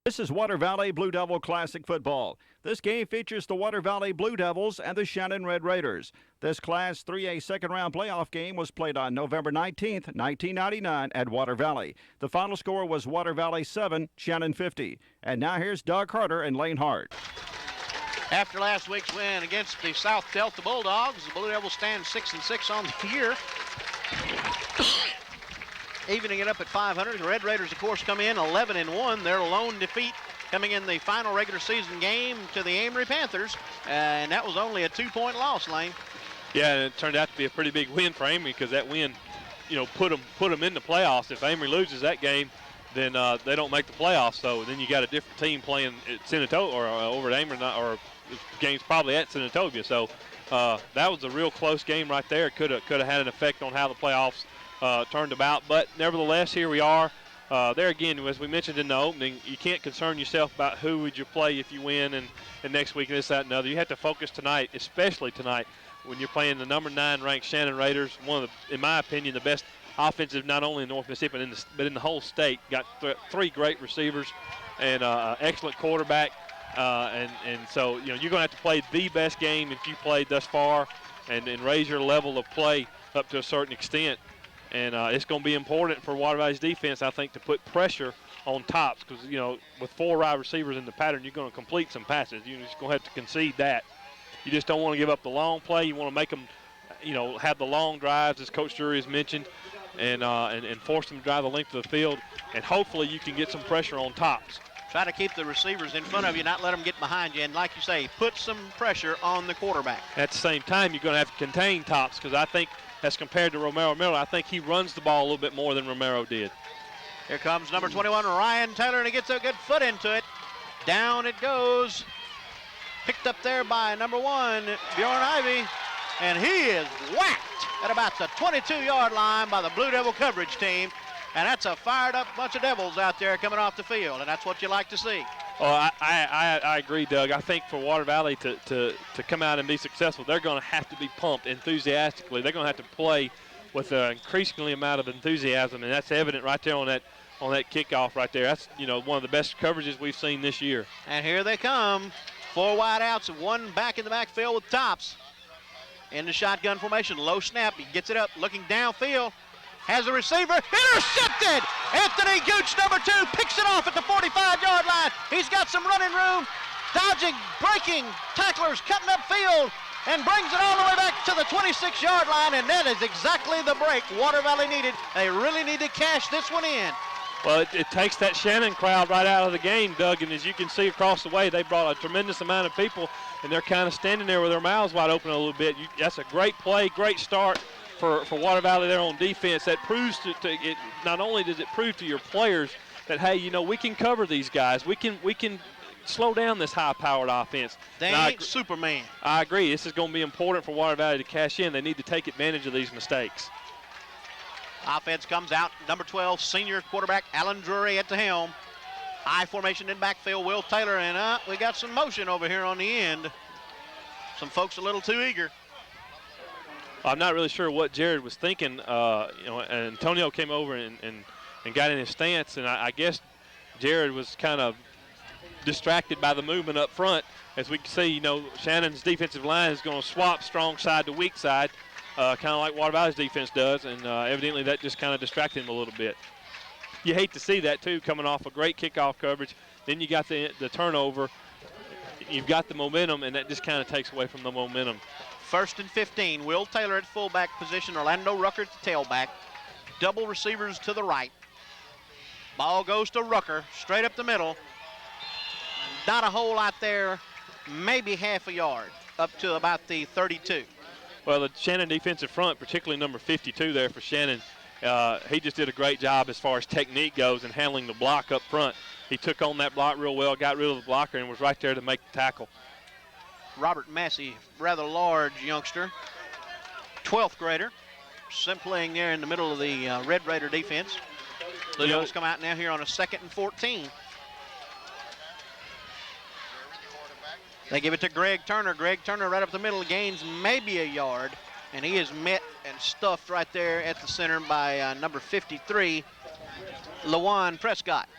This is Water Valley Blue Devil Classic Football. This game features the Water Valley Blue Devils and the Shannon Red Raiders. This Class 3A second-round playoff game was played on November 19th, 1999 at Water Valley. The final score was Water Valley 7, Shannon 50. And now here's Doug Harder and Lane Hart. After last week's win against the South Delta Bulldogs, the Blue Devils stand 6-6 on the year. Evening it up at 500. The Red Raiders, of course, come in 11-1. Their lone defeat coming in the final regular season game to the Amory Panthers, and that was only a 2-point loss, Lane. Yeah, and it turned out to be a pretty big win for Amory because that win, put them in the playoffs. If Amory loses that game, then they don't make the playoffs. So then you got a different team playing at Senatobia or over at Amory, or the game's probably at Senatobia. So that was a real close game right there. Could have had an effect on how the playoffs turned about, but nevertheless, here we are. There again, as we mentioned in the opening, you can't concern yourself about who would you play if you win and next week and this, that, and other. You have to focus tonight, especially tonight, when you're playing the number 9 ranked Shannon Raiders, one of the, in my opinion, the best offensive not only in North Mississippi but in the whole state. Got 3 great receivers and excellent quarterback, and so you're going to have to play the best game if you played thus far, and raise your level of play up to a certain extent. And it's going to be important for Water Valley's defense, I think, to put pressure on Tops because, with 4 wide receivers in the pattern, you're going to complete some passes. You're just going to have to concede that. You just don't want to give up the long play. You want to make them, have the long drives, as Coach Drury has mentioned, and force them to drive the length of the field. And hopefully you can get some pressure on Tops. Try to keep the receivers in front of you, not let them get behind you. And like you say, put some pressure on the quarterback. At the same time, you're going to have to contain Tops because I think, as compared to Romero Miller, I think he runs the ball a little bit more than Romero did. Here comes number 21, Ryan Taylor, and he gets a good foot into it. Down it goes. Picked up there by number 1, Bjorn Ivy, and he is whacked at about the 22-yard line by the Blue Devil coverage team. And that's a fired-up bunch of Devils out there coming off the field, and that's what you like to see. Oh, I agree, Doug. I think for Water Valley to come out and be successful, they're going to have to be pumped enthusiastically. They're going to have to play with an increasingly amount of enthusiasm, and that's evident right there on that kickoff right there. That's one of the best coverages we've seen this year. And here they come, 4 wide outs and 1 back in the backfield with Tops. In the shotgun formation, low snap. He gets it up, looking downfield. Has a receiver, intercepted! Anthony Gooch, number 2, picks it off at the 45-yard line. He's got some running room, dodging, breaking, tacklers, cutting up field, and brings it all the way back to the 26-yard line, and that is exactly the break Water Valley needed. They really need to cash this one in. Well, it takes that Shannon crowd right out of the game, Doug, and as you can see across the way, they brought a tremendous amount of people, and they're kind of standing there with their mouths wide open a little bit. That's a great play, great start for Water Valley there on defense. That proves to it. Not only does it prove to your players that, hey, we can cover these guys. We can slow down this high-powered offense. They ain't Superman. I agree. This is going to be important for Water Valley to cash in. They need to take advantage of these mistakes. Offense comes out. Number 12, senior quarterback Alan Drury at the helm. I formation in backfield, Will Taylor, and we got some motion over here on the end. Some folks a little too eager. I'm not really sure what Jared was thinking. Antonio came over and got in his stance, and I guess Jared was kind of distracted by the movement up front. As we can see, Shannon's defensive line is going to swap strong side to weak side, kind of like Water Valley's defense does, and evidently that just kind of distracted him a little bit. You hate to see that, too, coming off a great kickoff coverage. Then you got the turnover. You've got the momentum, and that just kind of takes away from the momentum. 1st and 15. Will Taylor at fullback position. Orlando Rucker at the tailback. Double receivers to the right. Ball goes to Rucker, straight up the middle. Not a whole lot there, maybe half a yard, up to about the 32. Well, the Shannon defensive front, particularly number 52 there for Shannon, he just did a great job as far as technique goes and handling the block up front. He took on that block real well, got rid of the blocker, and was right there to make the tackle. Robert Massey, rather large youngster, 12th grader, playing there in the middle of the Red Raider defense. The Devils come out now here on a 2nd and 14. They give it to Greg Turner. Greg Turner right up the middle, gains maybe a yard, and he is met and stuffed right there at the center by number 53, LaJuan Prescott.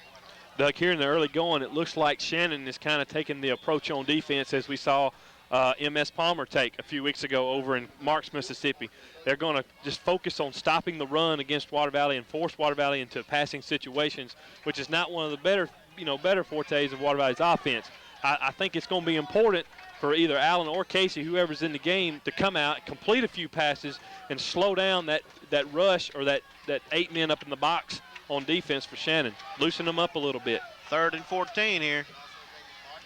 Doug, here in the early going, it looks like Shannon is kind of taking the approach on defense as we saw M.S. Palmer take a few weeks ago over in Marks, Mississippi. They're going to just focus on stopping the run against Water Valley and force Water Valley into passing situations, which is not one of the better fortes of Water Valley's offense. I think it's going to be important for either Allen or Casey, whoever's in the game, to come out, complete a few passes, and slow down that rush or that 8 men up in the box on defense for Shannon. Loosen them up a little bit. 3rd and 14 here.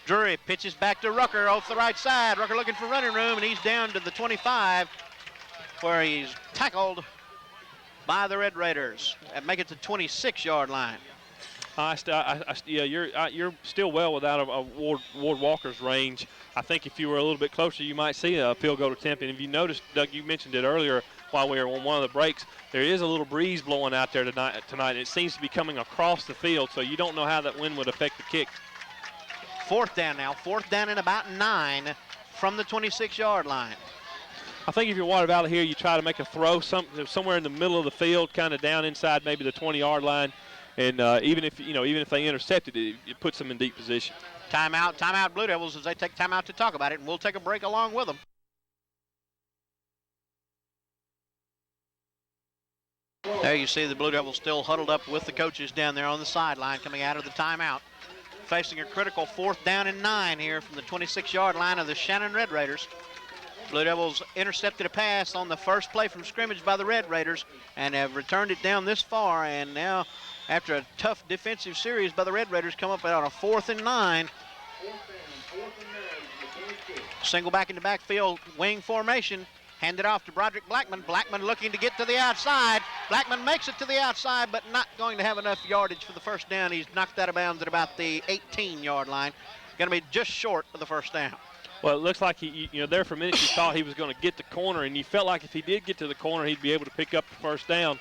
Drury pitches back to Rucker off the right side. Rucker looking for running room, and he's down to the 25 where he's tackled by the Red Raiders and make it to 26-yard line. Yeah, you're still well without a Ward Walker's range. I think if you were a little bit closer, you might see a field goal attempt. And if you noticed, Doug, you mentioned it earlier while we were on one of the breaks, there is a little breeze blowing out there tonight. It seems to be coming across the field, so you don't know how that wind would affect the kick. 4th down now. 4th down and about 9 from the 26-yard line. I think if you're Water Valley here, you try to make a throw somewhere in the middle of the field, kind of down inside maybe the 20-yard line. And even if they intercepted it, it puts them in deep position. Timeout, Blue Devils, as they take timeout to talk about it, and we'll take a break along with them. There you see the Blue Devils still huddled up with the coaches down there on the sideline coming out of the timeout. Facing a critical 4th down and 9 here from the 26-yard line of the Shannon Red Raiders. Blue Devils intercepted a pass on the first play from scrimmage by the Red Raiders and have returned it down this far, and now after a tough defensive series by the Red Raiders, come up on a 4th and 9. Single back in the backfield, wing formation. Handed off to Broderick Blackman. Blackman looking to get to the outside. Blackman makes it to the outside, but not going to have enough yardage for the first down. He's knocked out of bounds at about the 18-yard line. Going to be just short of the first down. Well, it looks like there for a minute you thought he was going to get the corner, and you felt like if he did get to the corner, he'd be able to pick up the first down.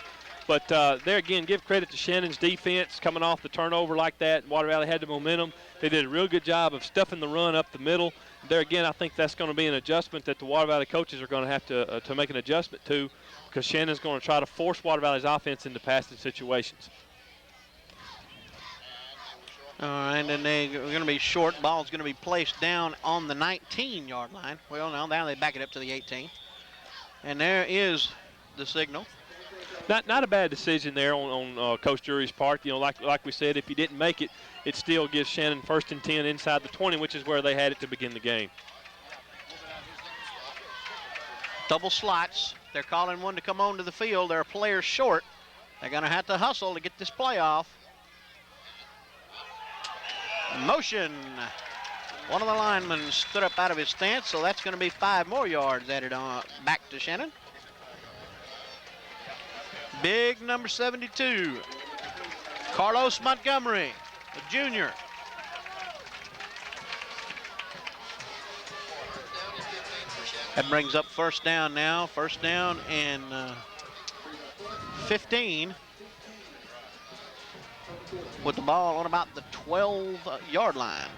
But there again, give credit to Shannon's defense coming off the turnover like that. Water Valley had the momentum. They did a real good job of stuffing the run up the middle. There again, I think that's going to be an adjustment that the Water Valley coaches are going to have to make an adjustment to, because Shannon's going to try to force Water Valley's offense into passing situations. All right, and they're going to be short. Ball's going to be placed down on the 19-yard line. Well, now they back it up to the 18. And there is the signal. Not a bad decision there on Coach Drury's part. Like we said, if he didn't make it, it still gives Shannon 1st and 10 inside the 20, which is where they had it to begin the game. Double slots. They're calling one to come onto the field. There are players short. They're going to have to hustle to get this play off. Motion. One of the linemen stood up out of his stance, so that's going to be 5 more yards added on back to Shannon. Big number 72, Carlos Montgomery, a junior. That brings up 1st down now. 1st down and 15 with the ball on about the 12-yard line.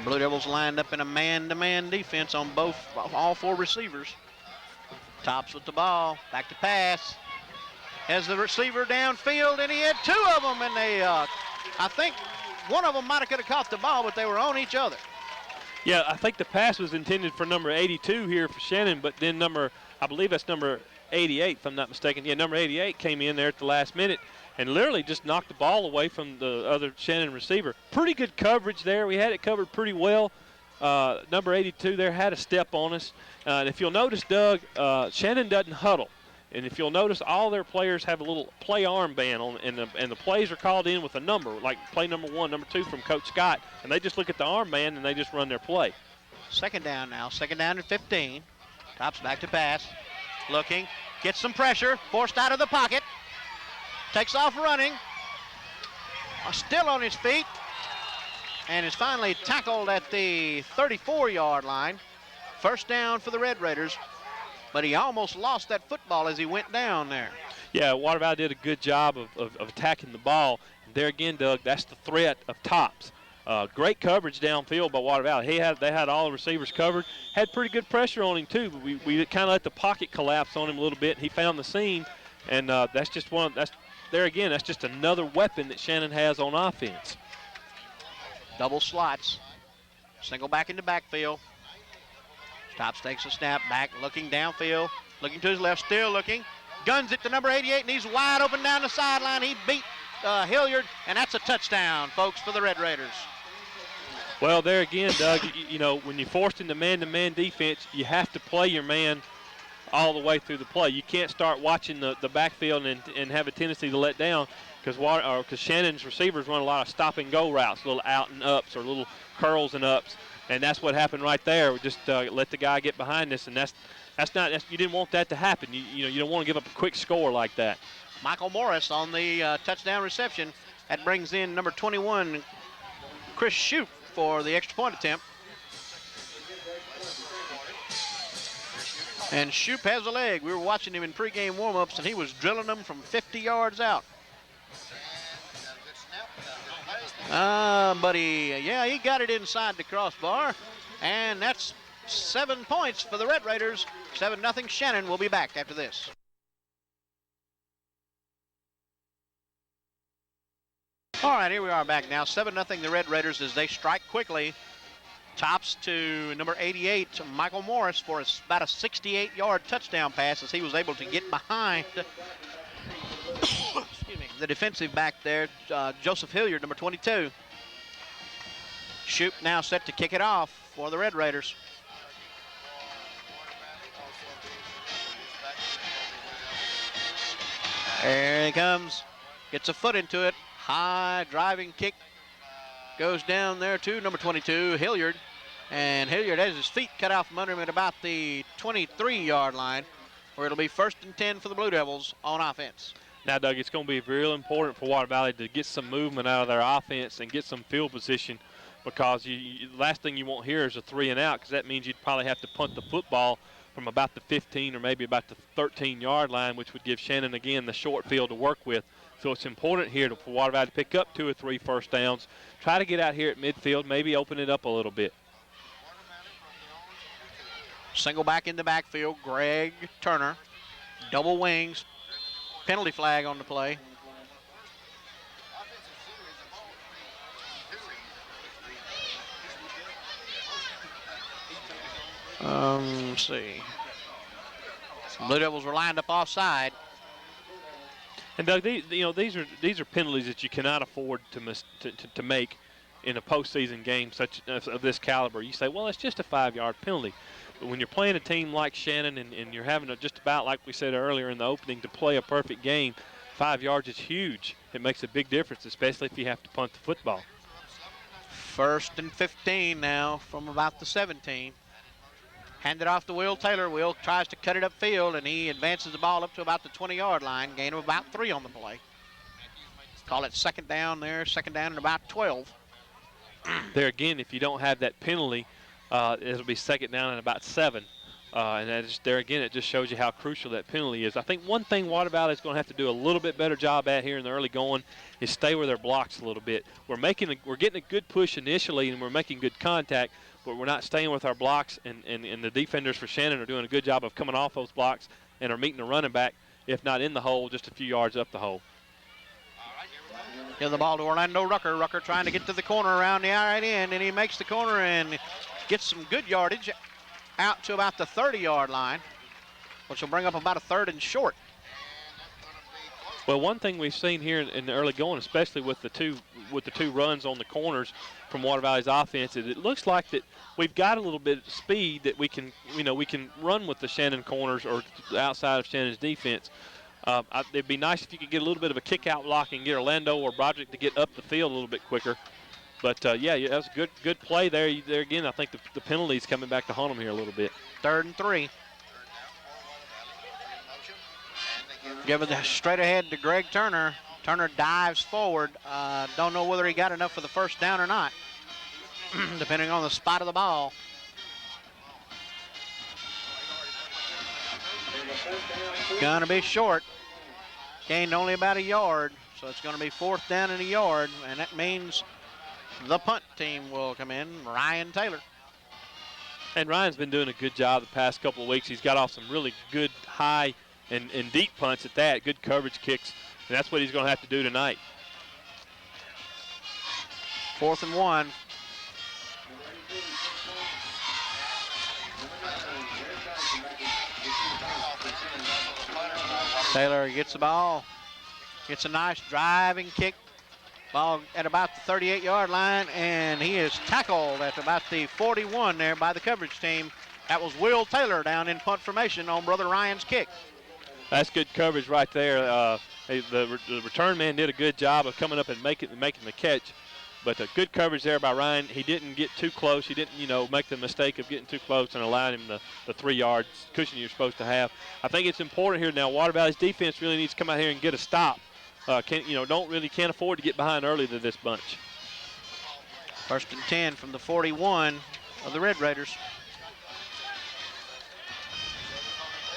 Blue Devils lined up in a man-to-man defense on all 4 receivers. Tops with the ball, back to pass. Has the receiver downfield, and he had 2 of them, and they, I think one of them might have could have caught the ball, but they were on each other. Yeah, I think the pass was intended for number 82 here for Shannon, but then I believe that's number 88, if I'm not mistaken. Yeah, number 88 came in there at the last minute and literally just knocked the ball away from the other Shannon receiver. Pretty good coverage there. We had it covered pretty well. Number 82 there had a step on us. And if you'll notice, Doug, Shannon doesn't huddle. And if you'll notice, all their players have a little play armband on, and the plays are called in with a number, like play number 1, number 2 from Coach Scott, and they just look at the armband and they just run their play. 2nd down now, 2nd down and 15. Tops back to pass, looking, gets some pressure, forced out of the pocket, takes off running, still on his feet, and is finally tackled at the 34-yard line. 1st down for the Red Raiders. But he almost lost that football as he went down there. Yeah, Water Valley did a good job of attacking the ball. And there again, Doug, that's the threat of Tops. Great coverage downfield by Water Valley. They had all the receivers covered. Had pretty good pressure on him too. But we kind of let the pocket collapse on him a little bit. He found the seam, and that's there again, that's just another weapon that Shannon has on offense. Double slots. Single back into backfield. Stops, takes a snap, back, looking downfield, looking to his left, still looking. Guns it to number 88, and he's wide open down the sideline. He beat Hilliard, and that's a touchdown, folks, for the Red Raiders. Well, there again, Doug, you know, when you're forced into man-to-man defense, you have to play your man all the way through the play. You can't start watching the backfield and have a tendency to let down because Shannon's receivers run a lot of stop-and-go routes, little out and ups or little curls and ups. And that's what happened right there. We just let the guy get behind us, and you didn't want that to happen. You don't want to give up a quick score like that. Michael Morris on the touchdown reception. That brings in number 21, Chris Shoup, for the extra point attempt. And Shoup has a leg. We were watching him in pregame warm-ups, and he was drilling them from 50 yards out. He got it inside the crossbar, and that's 7 points for the Red Raiders. 7-0 Shannon. Will be back after this. All right, here we are back now. 7-0 the Red Raiders as they strike quickly. Tops to number 88, Michael Morris, for about a 68-yard touchdown pass as he was able to get behind the defensive back there, Joseph Hilliard, number 22. Shoup now set to kick it off for the Red Raiders. There he comes. Gets a foot into it. High driving kick. Goes down there to number 22, Hilliard. And Hilliard has his feet cut out from under him at about the 23-yard line, where it'll be 1st and 10 for the Blue Devils on offense. Now, Doug, it's going to be real important for Water Valley to get some movement out of their offense and get some field position, because the last thing you want here is a 3-and-out, because that means you'd probably have to punt the football from about the 15 or maybe about the 13-yard line, which would give Shannon, again, the short field to work with. So it's important here for Water Valley to pick up 2 or 3 first downs, try to get out here at midfield, maybe open it up a little bit. Single back in the backfield, Greg Turner. Double wings. Penalty flag on the play. Let's see. Blue Devils were lined up offside. And Doug, these are penalties that you cannot afford to make in a postseason game such of this caliber. You say, well, it's just a 5-yard penalty. But when you're playing a team like Shannon and you're having just about, like we said earlier in the opening, to play a perfect game, 5 yards is huge. It makes a big difference, especially if you have to punt the football. 1st and 15 now from about the 17. Handed off to Will Taylor. Will tries to cut it upfield, and he advances the ball up to about the 20-yard line. Gain of about 3 on the play. Call it 2nd down there. 2nd down and about 12. There again, if you don't have that penalty, it'll be 2nd down and about 7. And that is, there again, it just shows you how crucial that penalty is. I think one thing Water Valley is going to have to do a little bit better job at here in the early going is stay with their blocks a little bit. We're getting a good push initially, and we're making good contact, but we're not staying with our blocks, and the defenders for Shannon are doing a good job of coming off those blocks and are meeting the running back, if not in the hole, just a few yards up the hole. Give the ball to Orlando Rucker. Rucker trying to get to the corner around the right end, and he makes the corner and gets some good yardage out to about the 30-yard line, which will bring up about a 3rd and short. Well, one thing we've seen here in the early going, especially with the two runs on the corners from Water Valley's offense, is it looks like that we've got a little bit of speed that we can run with the Shannon corners or outside of Shannon's defense. It'd be nice if you could get a little bit of a kick-out block and get Orlando or Broderick to get up the field a little bit quicker. But, that was a good play there. There again, I think the penalty's coming back to haunt them here a little bit. 3rd and 3. Give it straight ahead to Greg Turner. Turner dives forward. Don't know whether he got enough for the 1st down or not, depending on the spot of the ball. Gonna be short. Gained only about a yard, so it's gonna be 4th down and a yard, and that means the punt team will come in, Ryan Taylor. And Ryan's been doing a good job the past couple of weeks. He's got off some really good high and deep punts at that, good coverage kicks. And that's what he's going to have to do tonight. 4th and 1. Taylor gets the ball. Gets a nice driving kick. Ball at about the 38-yard line, and he is tackled at about the 41 there by the coverage team. That was Will Taylor down in punt formation on Brother Ryan's kick. That's good coverage right there. The return man did a good job of coming up and making the catch. But good coverage there by Ryan. He didn't get too close. He didn't, make the mistake of getting too close and allowing him the 3 yards cushion you're supposed to have. I think it's important here now. Water Valley's defense really needs to come out here and get a stop. Can't afford to get behind early to this bunch. 1st and 10 from the 41 of the Red Raiders.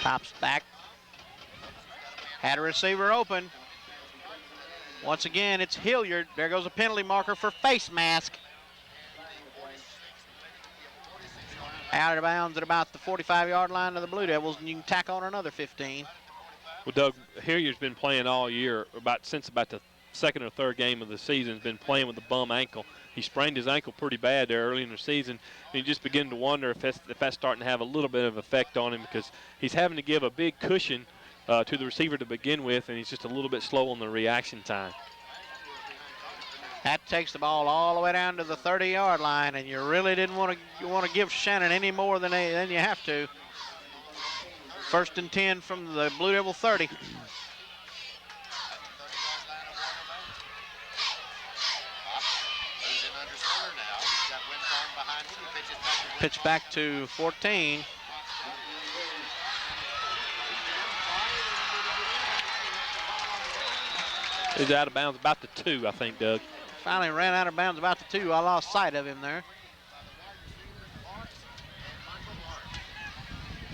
Tops back. Had a receiver open. Once again, it's Hilliard. There goes a penalty marker for face mask. Out of bounds at about the 45-yard line of the Blue Devils, and you can tack on another 15. Well, Doug, Hilliard's been playing all year, since about the 2nd or 3rd game of the season, has been playing with a bum ankle. He sprained his ankle pretty bad there early in the season, and you just begin to wonder if that's starting to have a little bit of effect on him, because he's having to give a big cushion to the receiver to begin with, and he's just a little bit slow on the reaction time. That takes the ball all the way down to the 30-yard line, and you really didn't want to give Shannon any more than you have to. 1st and 10 from the Blue Devil 30. Pitch back to 14. He's out of bounds about the 2, I think, Doug. Finally ran out of bounds about the 2. I lost sight of him there.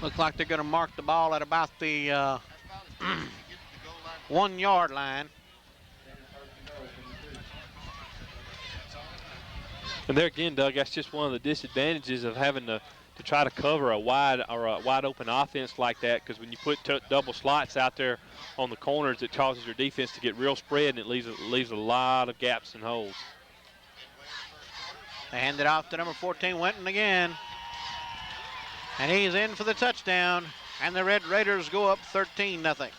Looks like they're going to mark the ball at about the 1-yard line. And there again, Doug, that's just one of the disadvantages of having to try to cover a wide open offense like that, because when you put double slots out there on the corners, it causes your defense to get real spread, and it leaves a lot of gaps and holes. They hand it off to number 14, Winton again. And he's in for the touchdown, and the Red Raiders go up 13-0.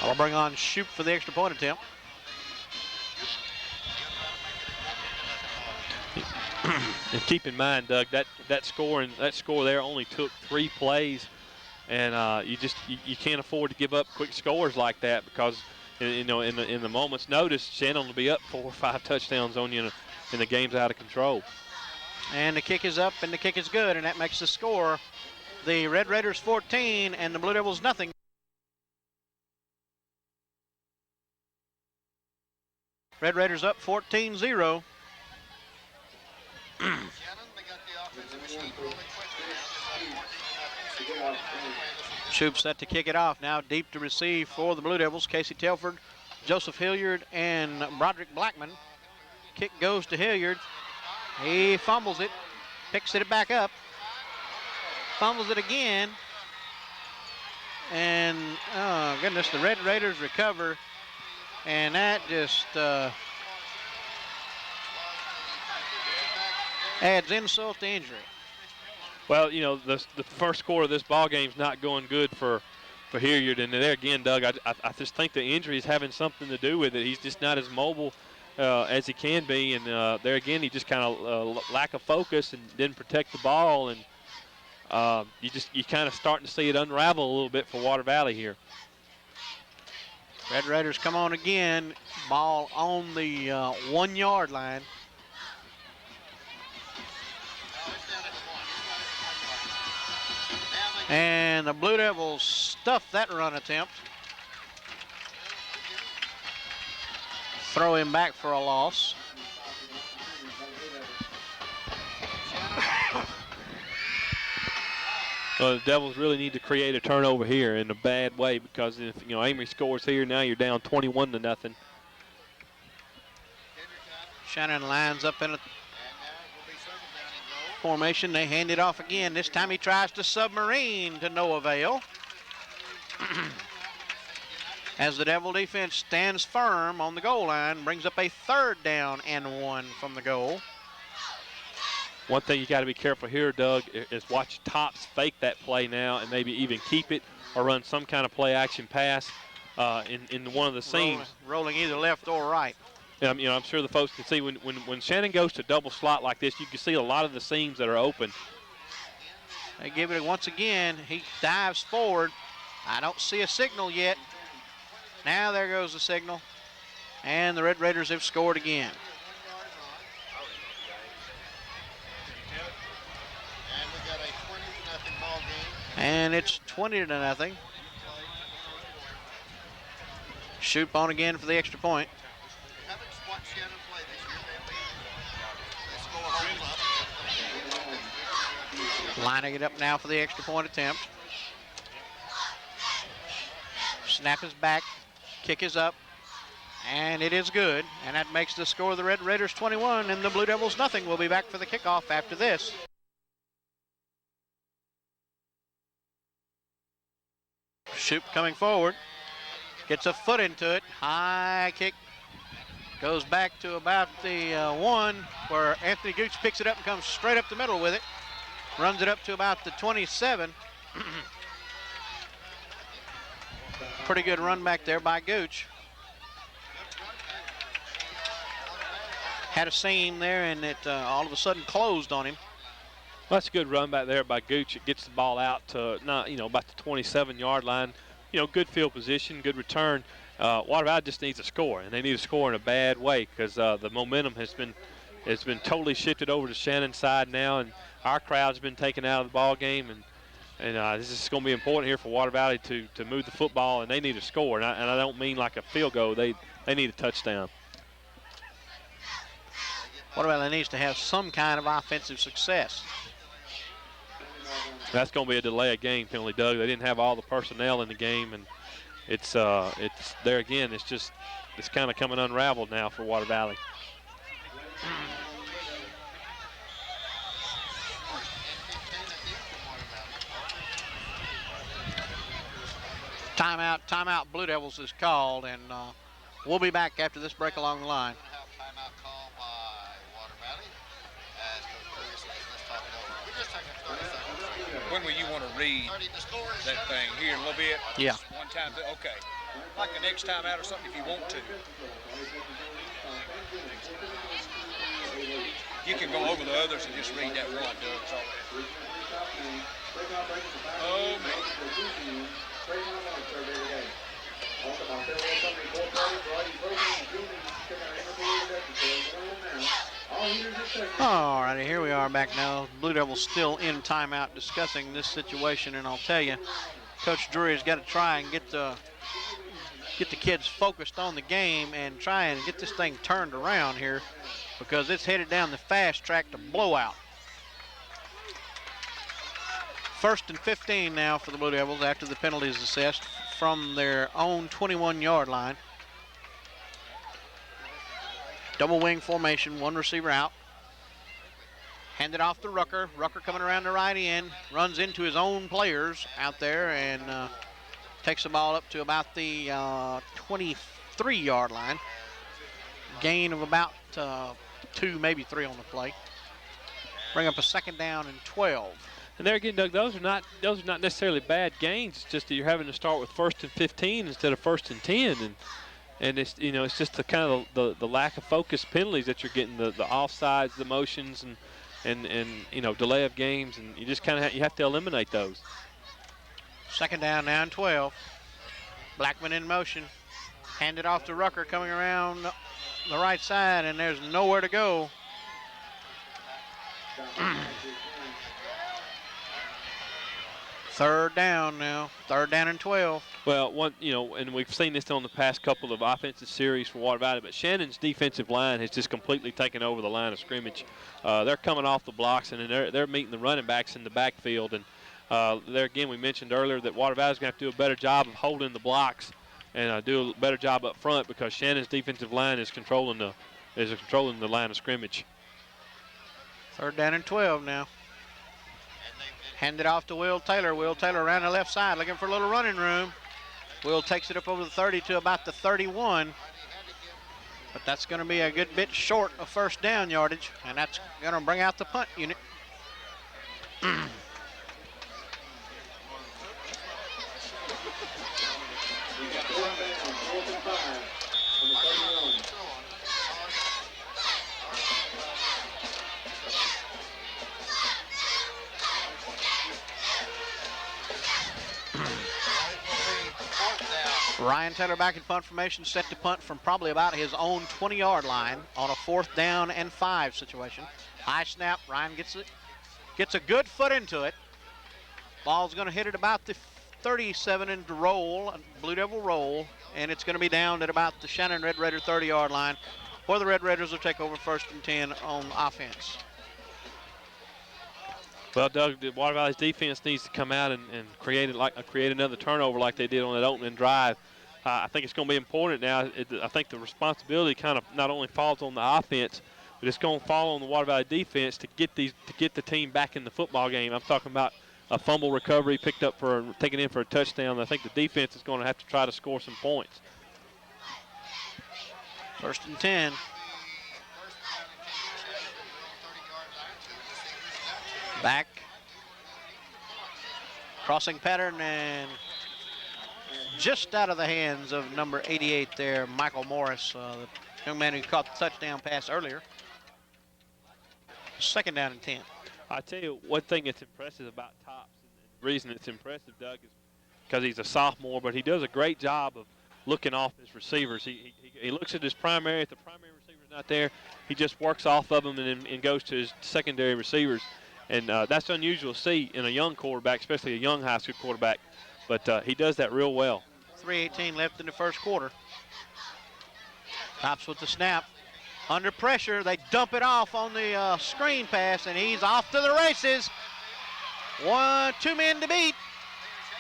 I'll bring on Shoup for the extra point attempt. And keep in mind, Doug, that score there only took 3 plays, and you can't afford to give up quick scores like that, because in the moment's notice, Shannon will be up 4 or 5 touchdowns on you, and the game's out of control. And the kick is up, and the kick is good, and that makes the score the Red Raiders 14 and the Blue Devils nothing. Red Raiders up 14-0. Shoup set to kick it off. Now deep to receive for the Blue Devils. Casey Telford, Joseph Hilliard, and Broderick Blackman. Kick goes to Hilliard. He fumbles it, picks it back up, fumbles it again. And, oh goodness, the Red Raiders recover. And that just adds insult to injury. Well, the first quarter of this ball game's not going good for Hilliard, and there again, Doug, I just think the injury is having something to do with it. He's just not as mobile as he can be, and there again, he just kind of lack of focus and didn't protect the ball, and you kind of starting to see it unravel a little bit for Water Valley here. Red Raiders come on again. Ball on the 1-yard line. And the Blue Devils stuff that run attempt. Throw him back for a loss. Well, the Devils really need to create a turnover here in a bad way, because if Amory scores here, now you're down 21-0. Shannon lines up in formation. They hand it off again. This time he tries to submarine to no avail. As the Devil defense stands firm on the goal line, brings up a 3rd down and 1 from the goal. One thing you got to be careful here, Doug, is watch Tops fake that play now and maybe even keep it or run some kind of play action pass in one of the seams. Rolling either left or right. You know, I'm sure the folks can see when Shannon goes to double slot like this, you can see a lot of the seams that are open. They give it once again. He dives forward. I don't see a signal yet. Now there goes the signal. And the Red Raiders have scored again. And it's 20-0. Shoot on again for the extra point. Lining it up now for the extra point attempt. Snap is back. Kick is up. And it is good. And that makes the score of the Red Raiders 21 and the Blue Devils nothing. We'll be back for the kickoff after this. Shoop coming forward. Gets a foot into it. High kick. Goes back to about the 1 where Anthony Gooch picks it up and comes straight up the middle with it. Runs it up to about the 27. Pretty good run back there by Gooch. Had a seam there and it all of a sudden closed on him. Well, that's a good run back there by Gooch. It gets the ball out to about the 27-yard line. Good field position, good return. Water Valley just needs a score, and they need a score in a bad way because the momentum has been totally shifted over to Shannon's side now, and our crowd's been taken out of the ball game, and this is going to be important here for Water Valley to move the football, and they need a score, and I don't mean like a field goal. They need a touchdown. Water Valley needs to have some kind of offensive success. That's going to be a delay of game penalty, Doug. They didn't have all the personnel in the game, and it's there again. It's kind of coming unraveled now for Water Valley. Timeout Blue Devils is called, and we'll be back after this break along the line. Timeout call by Water Valley. As Coach Curry says, let's talk it over. We just take a 30 seconds. When will you want to read that thing here a little bit? Yeah. One time, okay. Like the next time out or something if you want to. You can go over the others and just read that one, Doug. Oh, man. All righty, here we are back now. Blue Devils still in timeout discussing this situation, and I'll tell you, Coach Drury's got to try and get the kids focused on the game and try and get this thing turned around here because it's headed down the fast track to blowout. 1st and 15 now for the Blue Devils after the penalties assessed from their own 21-yard line. Double wing formation, one receiver out. Handed off to Rucker. Rucker coming around the right end, runs into his own players out there and takes the ball up to about the 23-yard line. Gain of about 2, maybe 3 on the play. Bring up a 2nd down and 12. And there again, Doug, those are not necessarily bad gains. It's just that you're having to start with 1st and 15 instead of 1st and 10, and it's it's just the kind of the lack of focus penalties that you're getting, the offsides, the motions, and delay of games, and you just kind of you have to eliminate those. 2nd down now and 12. Blackman in motion, handed off to Rucker coming around the right side, and there's nowhere to go. Third down now. 3rd down and 12. Well, and we've seen this on the past couple of offensive series for Water Valley, but Shannon's defensive line has just completely taken over the line of scrimmage. They're coming off the blocks, and they're meeting the running backs in the backfield. And there again, we mentioned earlier that Water Valley's going to have to do a better job of holding the blocks and do a better job up front because Shannon's defensive line is controlling the line of scrimmage. Third down and 12 now. Hand it off to Will Taylor. Will Taylor around the left side looking for a little running room. Will takes it up over the 30 to about the 31. But that's going to be a good bit short of first down yardage, and that's going to bring out the punt unit. Ryan Taylor back in punt formation, set to punt from probably about his own 20-yard line on a 4th down and 5 situation. High snap, Ryan gets a good foot into it. Ball's going to hit it about the 37 and roll, Blue Devil roll, and it's going to be down at about the Shannon Red Raider 30-yard line, where the Red Raiders will take over 1st and 10 on offense. Well, Doug, the Water Valley's defense needs to come out and create another turnover like they did on that opening drive. I think it's going to be important now. I think the responsibility kind of not only falls on the offense, but it's going to fall on the Water Valley defense to get the team back in the football game. I'm talking about a fumble recovery taken in for a touchdown. I think the defense is going to have to try to score some points. 1st and 10. Back. Crossing pattern and just out of the hands of number 88 there, Michael Morris, the young man who caught the touchdown pass earlier. 2nd down and 10. I tell you, one thing that's impressive about Tops, and the reason it's impressive, Doug, is because he's a sophomore, but he does a great job of looking off his receivers. He looks at his primary. If the primary receiver's not there, he just works off of them and goes to his secondary receivers. And that's unusual to see in a young quarterback, especially a young high school quarterback. But he does that real well. 3:18 left in the first quarter. Tops with the snap. Under pressure, they dump it off on the screen pass, and he's off to the races. 2 men to beat,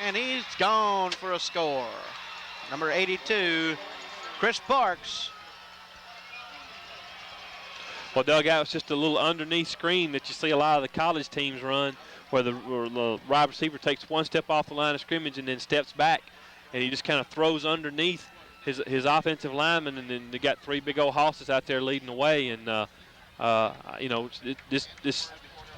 and he's gone for a score. Number 82, Chris Parks. Well, Doug, that was just a little underneath screen that you see a lot of the college teams run, where the wide receiver takes one step off the line of scrimmage and then steps back, and he just kind of throws underneath his offensive lineman, and then they got 3 big old hosses out there leading the way. And this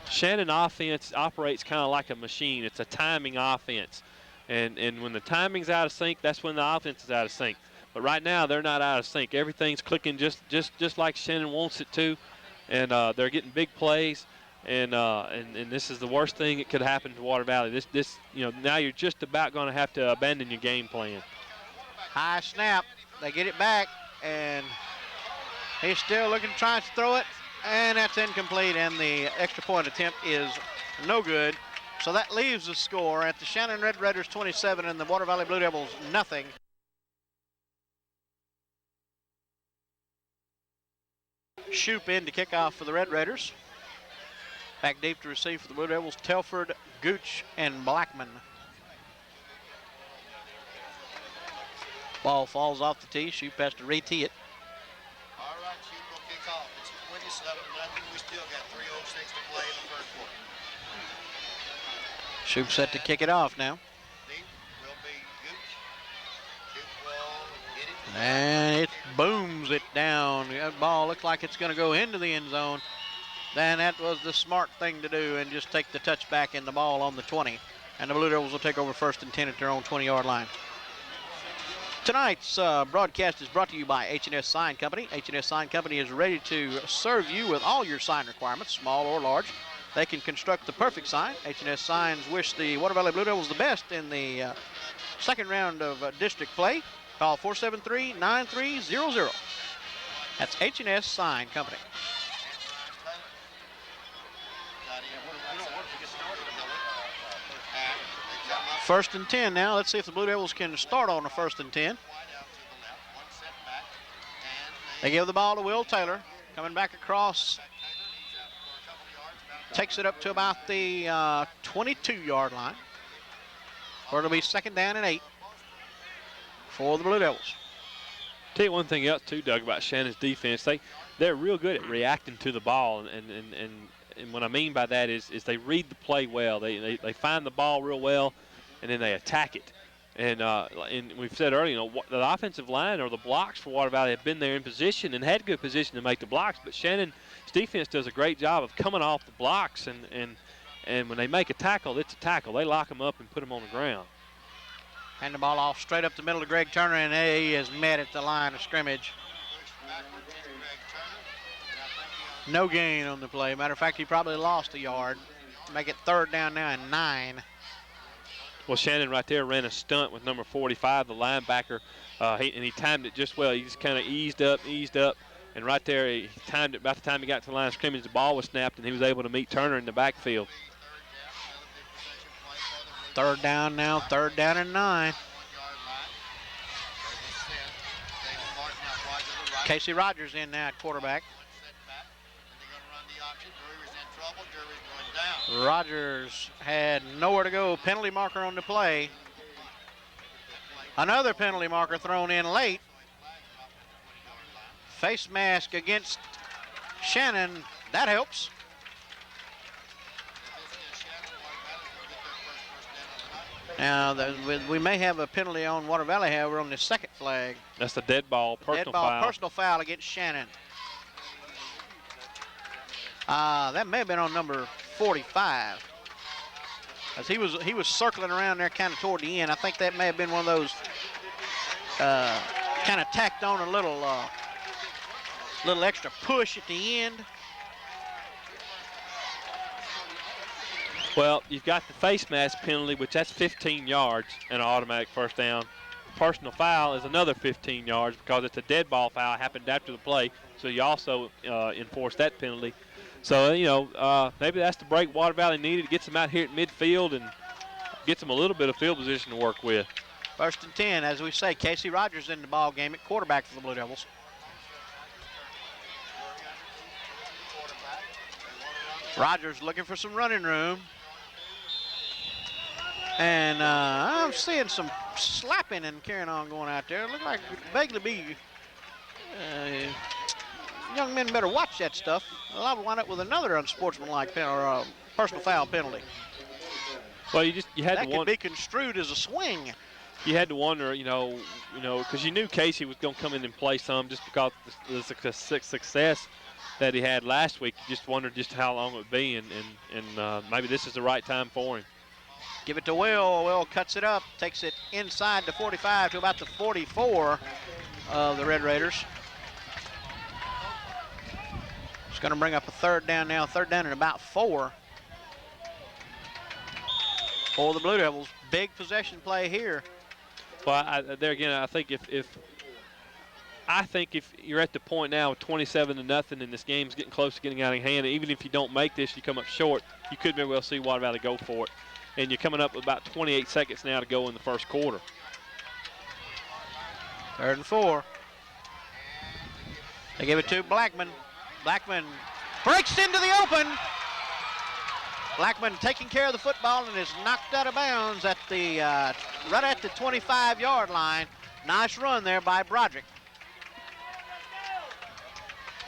Shannon offense operates kind of like a machine. It's a timing offense, and when the timing's out of sync, that's when the offense is out of sync. But right now, they're not out of sync. Everything's clicking just like Shannon wants it to, and they're getting big plays. And this is the worst thing that could happen to Water Valley. Now you're just about going to have to abandon your game plan. High snap. They get it back, and he's still looking, trying to throw it, and that's incomplete. And the extra point attempt is no good. So that leaves the score at the Shannon Red Raiders 27 and the Water Valley Blue Devils nothing. Shoop in to kick off for the Red Raiders. Back deep to receive for the Blue Devils, Telford, Gooch, and Blackman. Ball falls off the tee. Shoop has to re-tee it. All right, Shoop will kick off. It's 27-0. We still got 3:06 to play in the first quarter. Shoop set to kick it off now. Deep will be Gooch. Shoop will hit it. And it booms it down. That ball looks like it's going to go into the end zone. Then that was the smart thing to do and just take the touchback in the ball on the 20. And the Blue Devils will take over 1st and 10 at their own 20-yard line. Tonight's broadcast is brought to you by H&S Sign Company. H&S Sign Company is ready to serve you with all your sign requirements, small or large. They can construct the perfect sign. H&S Signs wish the Water Valley Blue Devils the best in the second round of district play. Call 473-9300. That's H&S Sign Company. First and 10 now. Let's see if the Blue Devils can start on a 1st and 10. They give the ball to Will Taylor. Coming back across. Takes it up to about the 22-yard line. Where it'll be 2nd down and 8 for the Blue Devils. Tell you one thing else too, Doug, about Shannon's defense. They're real good at reacting to the ball, and and what I mean by that is they read the play well. They find the ball real well, and then they attack it. And we've said earlier, the offensive line or the blocks for Water Valley have been there in position and had good position to make the blocks. But Shannon's defense does a great job of coming off the blocks, and when they make a tackle, it's a tackle. They lock them up and put them on the ground. Hand the ball off straight up the middle to Greg Turner, and he is met at the line of scrimmage. No gain on the play. Matter of fact, he probably lost a yard. Make it 3rd down now and 9. Well, Shannon right there ran a stunt with number 45, the linebacker, and he timed it just well. He just kind of eased up, and right there he timed it. About the time he got to the line of scrimmage, the ball was snapped, and he was able to meet Turner in the backfield. 3rd down now, 3rd down and 9. Casey Rogers in now at quarterback. Rogers had nowhere to go. Penalty marker on the play. Another penalty marker thrown in late. Face mask against Shannon. That helps. Now, we may have a penalty on Water Valley, however, on the second flag. That's the dead ball, personal foul. Personal foul against Shannon. That may have been on number 45. As he was circling around there kind of toward the end. I think that may have been one of those kind of tacked on a little extra push at the end. Well, you've got the face mask penalty, which that's 15 yards and an automatic first down. Personal foul is another 15 yards because it's a dead ball foul, happened after the play, so you also enforce that penalty. So, maybe that's the break Water Valley needed. It gets them out here at midfield and gets them a little bit of field position to work with. 1st and 10, as we say, Casey Rogers in the ball game at quarterback for the Blue Devils. Rogers looking for some running room. And I'm seeing some slapping and carrying on going out there. It looks like vaguely be young men better watch that stuff. They'll have to wind up with another unsportsmanlike penalty or personal foul penalty. Well, you had that to could be construed as a swing. You had to wonder, because you knew Casey was going to come in and play some just because of the success that he had last week. You just wondered just how long it would be, and maybe this is the right time for him. Give it to Will. Will cuts it up, takes it inside the 45 to about the 44 of the Red Raiders. It's going to bring up a 3rd down now, 3rd down and about 4 for the Blue Devils. Big possession play here. Well, there again, I think if you're at the point now with 27-0 and this game's getting close to getting out of hand, even if you don't make this, you come up short, you could very well see Water Valley go for it. And you're coming up with about 28 seconds now to go in the first quarter. 3rd and 4. They give it to Blackman. Blackman breaks into the open. Blackman taking care of the football and is knocked out of bounds at the right at the 25-yard line. Nice run there by Broderick.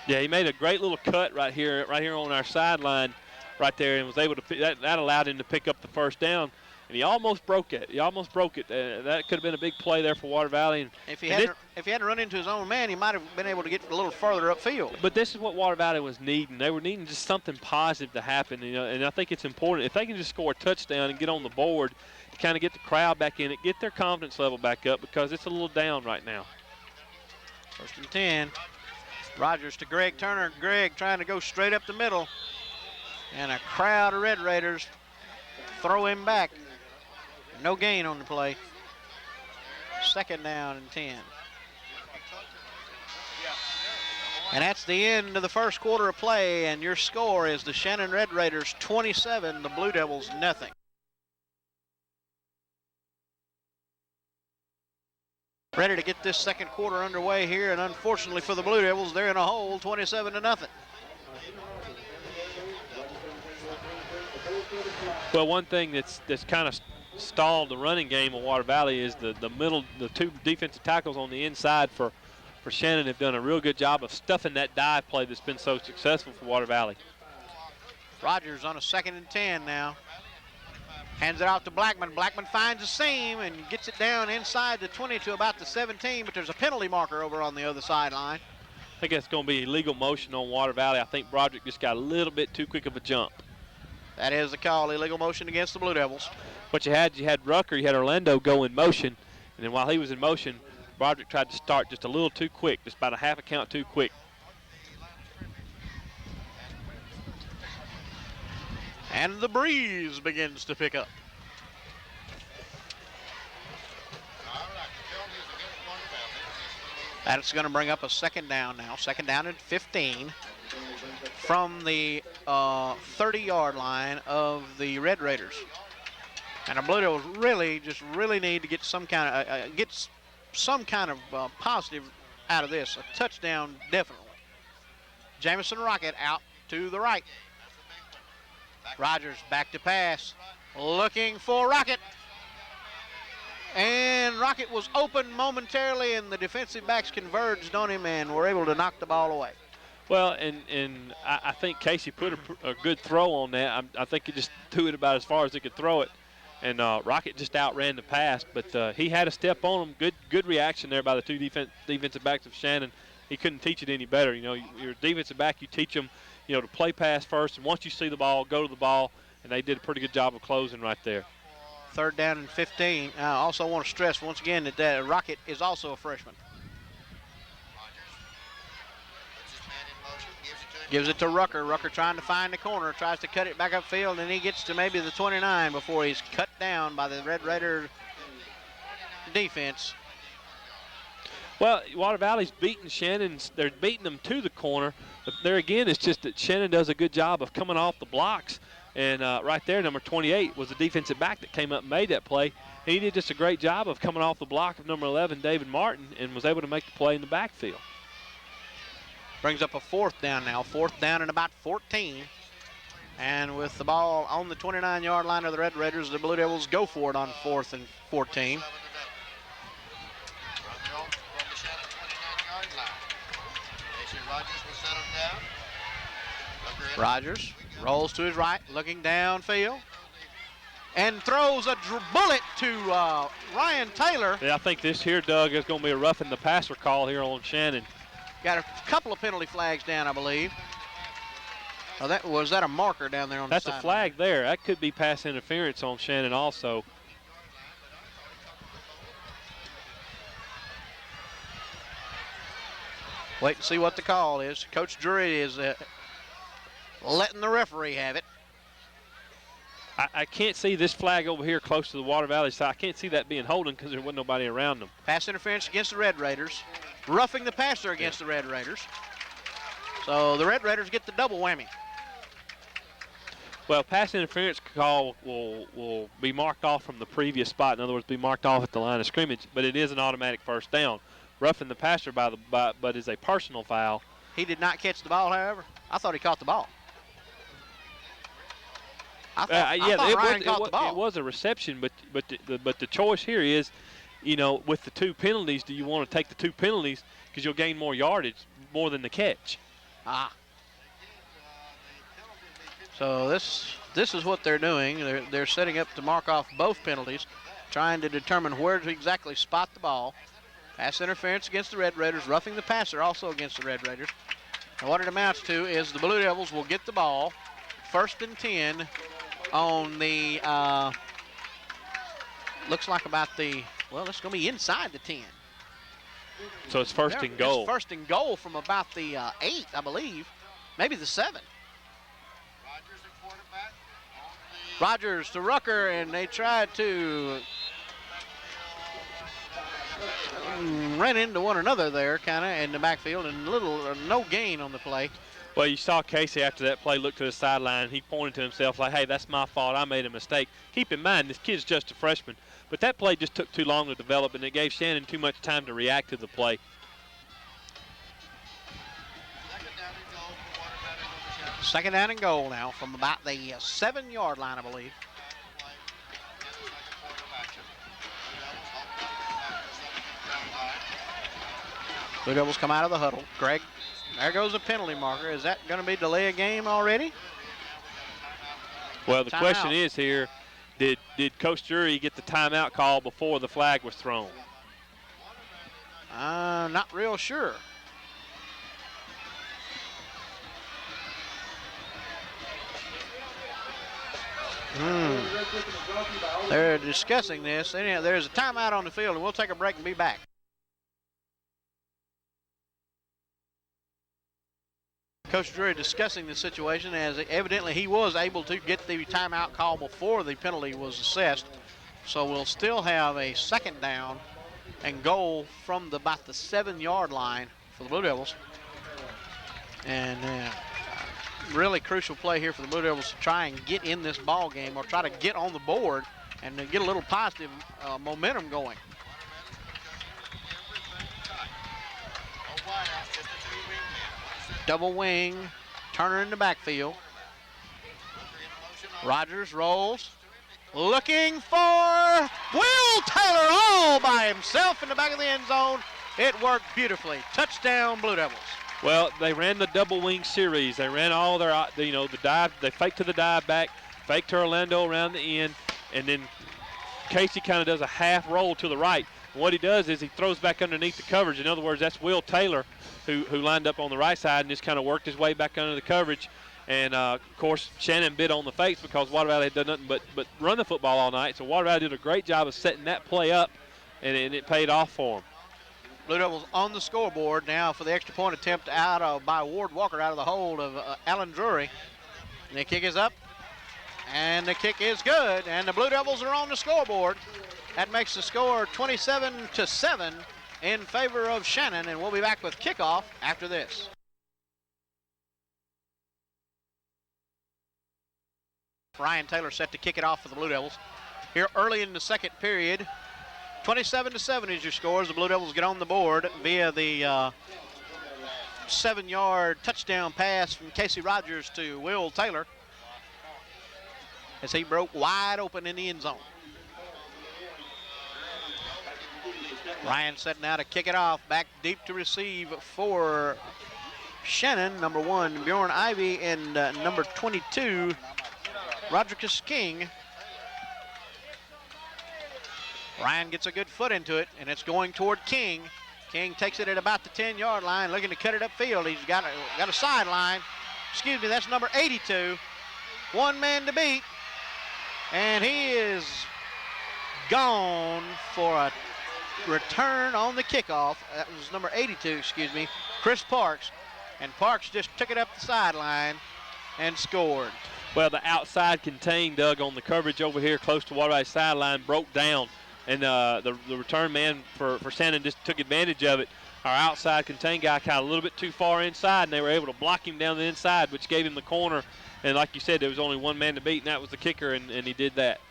Yeah, he made a great little cut right here on our sideline, right there, and was able to that allowed him to pick up the first down. And he almost broke it. That could have been a big play there for Water Valley. And if he hadn't run into his own man, he might have been able to get a little further upfield. But this is what Water Valley was needing. They were needing just something positive to happen. And I think it's important if they can just score a touchdown and get on the board to kind of get the crowd back in it, get their confidence level back up because it's a little down right now. 1st and 10. Rogers to Greg Turner. Greg trying to go straight up the middle. And a crowd of Red Raiders throw him back. No gain on the play. 2nd down and 10. And that's the end of the first quarter of play, and your score is the Shannon Red Raiders 27, the Blue Devils nothing. Ready to get this second quarter underway here, and unfortunately for the Blue Devils, they're in a hole, 27-0. Well, one thing that's kind of stalled the running game of Water Valley is the two defensive tackles on the inside for Shannon have done a real good job of stuffing that dive play that's been so successful for Water Valley. Rogers on a 2nd and 10 now. Hands it off to Blackman. Blackman finds a seam and gets it down inside the 20 to about the 17, but there's a penalty marker over on the other sideline. I think that's going to be illegal motion on Water Valley. I think Broderick just got a little bit too quick of a jump. That is the call, illegal motion against the Blue Devils. What you had Rucker, you had Orlando go in motion, and then while he was in motion, Broderick tried to start just a little too quick, just about a half a count too quick. And the breeze begins to pick up. That's going to bring up a 2nd down now. 2nd down and 15 from the 30-yard line of the Red Raiders. And the Blue Devils really need to get some kind of positive out of this. A touchdown, definitely. Jamison Rocket out to the right. Rogers back to pass, looking for Rocket. And Rocket was open momentarily, and the defensive backs converged on him and were able to knock the ball away. Well, and I think Casey put a good throw on that. I think he just threw it about as far as he could throw it. And Rocket just outran the pass, but he had a step on him. Good reaction there by the two defensive backs of Shannon. He couldn't teach it any better. You know, your defensive back, you teach them, you know, to play pass first, and once you see the ball, go to the ball, and they did a pretty good job of closing right there. 3rd down and 15. I also want to stress once again that Rocket is also a freshman. Gives it to Rucker. Rucker trying to find the corner, tries to cut it back upfield, and he gets to maybe the 29 before he's cut down by the Red Raider defense. Well, Water Valley's beating Shannon. They're beating them to the corner. But there again, it's just that Shannon does a good job of coming off the blocks. And right there, number 28 was the defensive back that came up and made that play. And he did just a great job of coming off the block of number 11, David Martin, and was able to make the play in the backfield. Brings up a 4th down now. 4th down and about 14. And with the ball on the 29-yard line of the Red Raiders, the Blue Devils go for it on 4th and 14. Rogers rolls to his right, looking downfield, and throws a bullet to Ryan Taylor. Yeah, I think this here, Doug, is going to be a roughing the passer call here on Shannon. Got a couple of penalty flags down, I believe. Oh, was that a marker down there on the sideline? That's a flag there. That could be pass interference on Shannon also. Wait and see what the call is. Coach Drury is letting the referee have it. I can't see this flag over here close to the Water Valley side. I can't see that being holding because there wasn't nobody around them. Pass interference against the Red Raiders. Roughing the passer against the Red Raiders. So the Red Raiders get the double whammy. Well, pass interference call will be marked off from the previous spot. In other words, be marked off at the line of scrimmage, but it is an automatic 1st down. Roughing the passer but is a personal foul. He did not catch the ball, however. I thought he caught the ball. I thought Ryan caught the ball. It was a reception, but the choice here is, you know, with the 2 penalties, do you want to take the 2 penalties because you'll gain more yardage more than the catch? So this is what they're doing. They're setting up to mark off both penalties, trying to determine where to exactly spot the ball. Pass interference against the Red Raiders, roughing the passer also against the Red Raiders. And what it amounts to is the Blue Devils will get the ball, 1st and 10 on the, looks like about the, well, it's going to be inside the 10. So it's 1st and goal. It's 1st and goal from about the 8, I believe, maybe the 7. Rogers to Rucker, and they tried to ran into one another there, kind of, in the backfield, and no gain on the play. Well, you saw Casey after that play look to the sideline. He pointed to himself like, hey, that's my fault. I made a mistake. Keep in mind, this kid's just a freshman. But that play just took too long to develop, and it gave Shannon too much time to react to the play. Second down and goal now from about the 7-yard line, I believe. Blue Devils come out of the huddle. Greg, there goes a penalty marker. Is that going to be delay a game already? Well, the Timeout. question is here, did Coach Drury get the timeout call before the flag was thrown? Not real sure. They're discussing this. Anyhow, there's a timeout on the field, and we'll take a break and be back. Coach Drury discussing the situation, as evidently he was able to get the timeout call before the penalty was assessed. So we'll still have a second down and goal from about the 7-yard line for the Blue Devils. And really crucial play here for the Blue Devils to try and get in this ball game, or try to get on the board and to get a little positive momentum going. Double wing, Turner in the backfield. Rogers rolls, looking for Will Taylor all by himself in the back of the end zone. It worked beautifully. Touchdown, Blue Devils. Well, they ran the double wing series. They ran all their, the dive. They faked to the dive back, faked to Orlando around the end, and then Casey kind of does a half roll to the right. And what he does is he throws back underneath the coverage. In other words, that's Will Taylor who lined up on the right side and just kind of worked his way back under the coverage. And, of course, Shannon bit on the fakes because Water Valley had done nothing but run the football all night. So Water Valley did a great job of setting that play up, and it paid off for them. Blue Devils on the scoreboard now for the extra point attempt by Ward Walker out of the hold of Alan Drury. And the kick is up, and the kick is good, and the Blue Devils are on the scoreboard. That makes the score 27-7 in favor of Shannon, and we'll be back with kickoff after this. Ryan Taylor set to kick it off for the Blue Devils. Here early in the second period, 27-7 is your score as the Blue Devils get on the board via the 7-yard touchdown pass from Casey Rogers to Will Taylor as he broke wide open in the end zone. Ryan setting out to kick it off, back deep to receive for Shannon, number 1, Bjorn Ivy, and number 22, Rodricus King. Ryan gets a good foot into it, and it's going toward King. King takes it at about the 10-yard line, looking to cut it upfield. He's got a sideline. Excuse me, that's number 82. One man to beat, and he is gone for a return on the kickoff. That was number 82, excuse me, Chris Parks. And Parks just took it up the sideline and scored. Well, the outside contain, Doug, on the coverage over here close to Water Valley sideline broke down. And the return man for Shannon just took advantage of it. Our outside contain guy kind of a little bit too far inside, and they were able to block him down the inside, which gave him the corner. And like you said, there was only one man to beat, and that was the kicker, and he did that.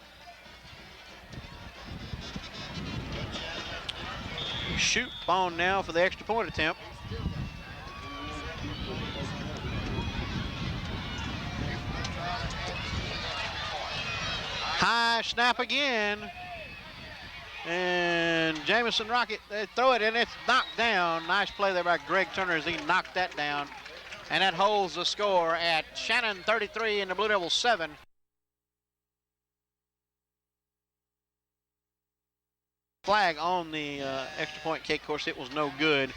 Shoot on now for the extra point attempt. High snap again. And Jamison Rocket, they throw it and it's knocked down. Nice play there by Greg Turner as he knocked that down. And that holds the score at Shannon 33 and the Blue Devils 7. Flag on the extra point kick. Of course, it was no good,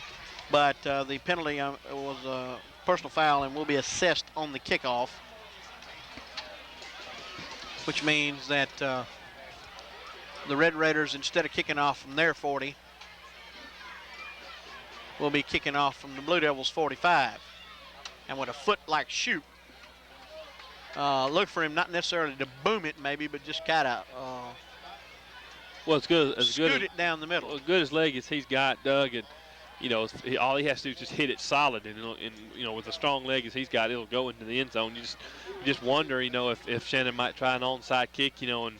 but the penalty was a personal foul and will be assessed on the kickoff, which means that the Red Raiders, instead of kicking off from their 40, will be kicking off from the Blue Devils 45. And with a foot-like shoot, look for him not necessarily to boom it maybe, but just kind of well, it's good. scoot it down the middle. As good as leg as he's got, Doug, and all he has to do is just hit it solid, and with a strong leg as he's got, it'll go into the end zone. You just wonder, if Shannon might try an onside kick, and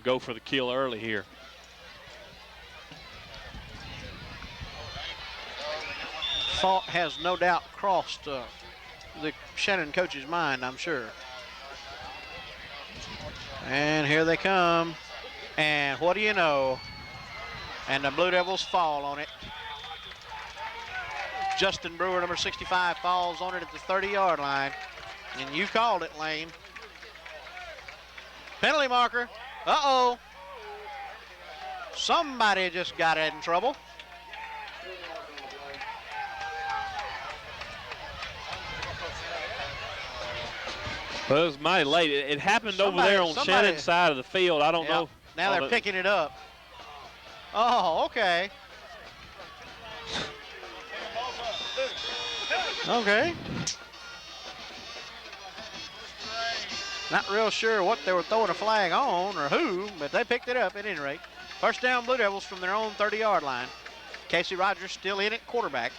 go for the kill early here. Thought has no doubt crossed the Shannon coach's mind, I'm sure. And here they come. And what do you know? And the Blue Devils fall on it. Justin Brewer, number 65, falls on it at the 30-yard line. And you called it, Lane. Penalty marker. Uh-oh. Somebody just got in trouble. Well, it was mighty late. It happened over there on Shannon's side of the field. I don't know. Now they're picking it up. Oh, okay. Okay. Not real sure what they were throwing a flag on or who, but they picked it up at any rate. First down, Blue Devils from their own 30-yard line. Casey Rogers still in at quarterback.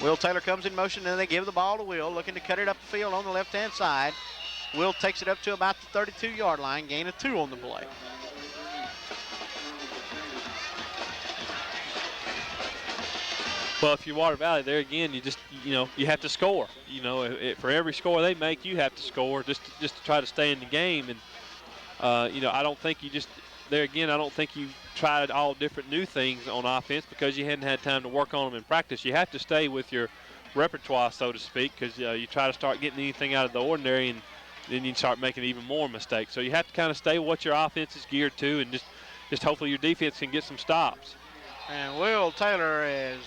Will Taylor comes in motion, and they give the ball to Will, looking to cut it up the field on the left-hand side. Will takes it up to about the 32-yard line, gain of 2 on the play. Well, if you're Water Valley, there again, you have to score. For every score they make, you have to score just to try to stay in the game. And I don't think I don't think you tried all different new things on offense because you hadn't had time to work on them in practice. You have to stay with your repertoire, so to speak, because you try to start getting anything out of the ordinary, and then you start making even more mistakes. So you have to kind of stay with what your offense is geared to, and just hopefully your defense can get some stops. And Will Taylor is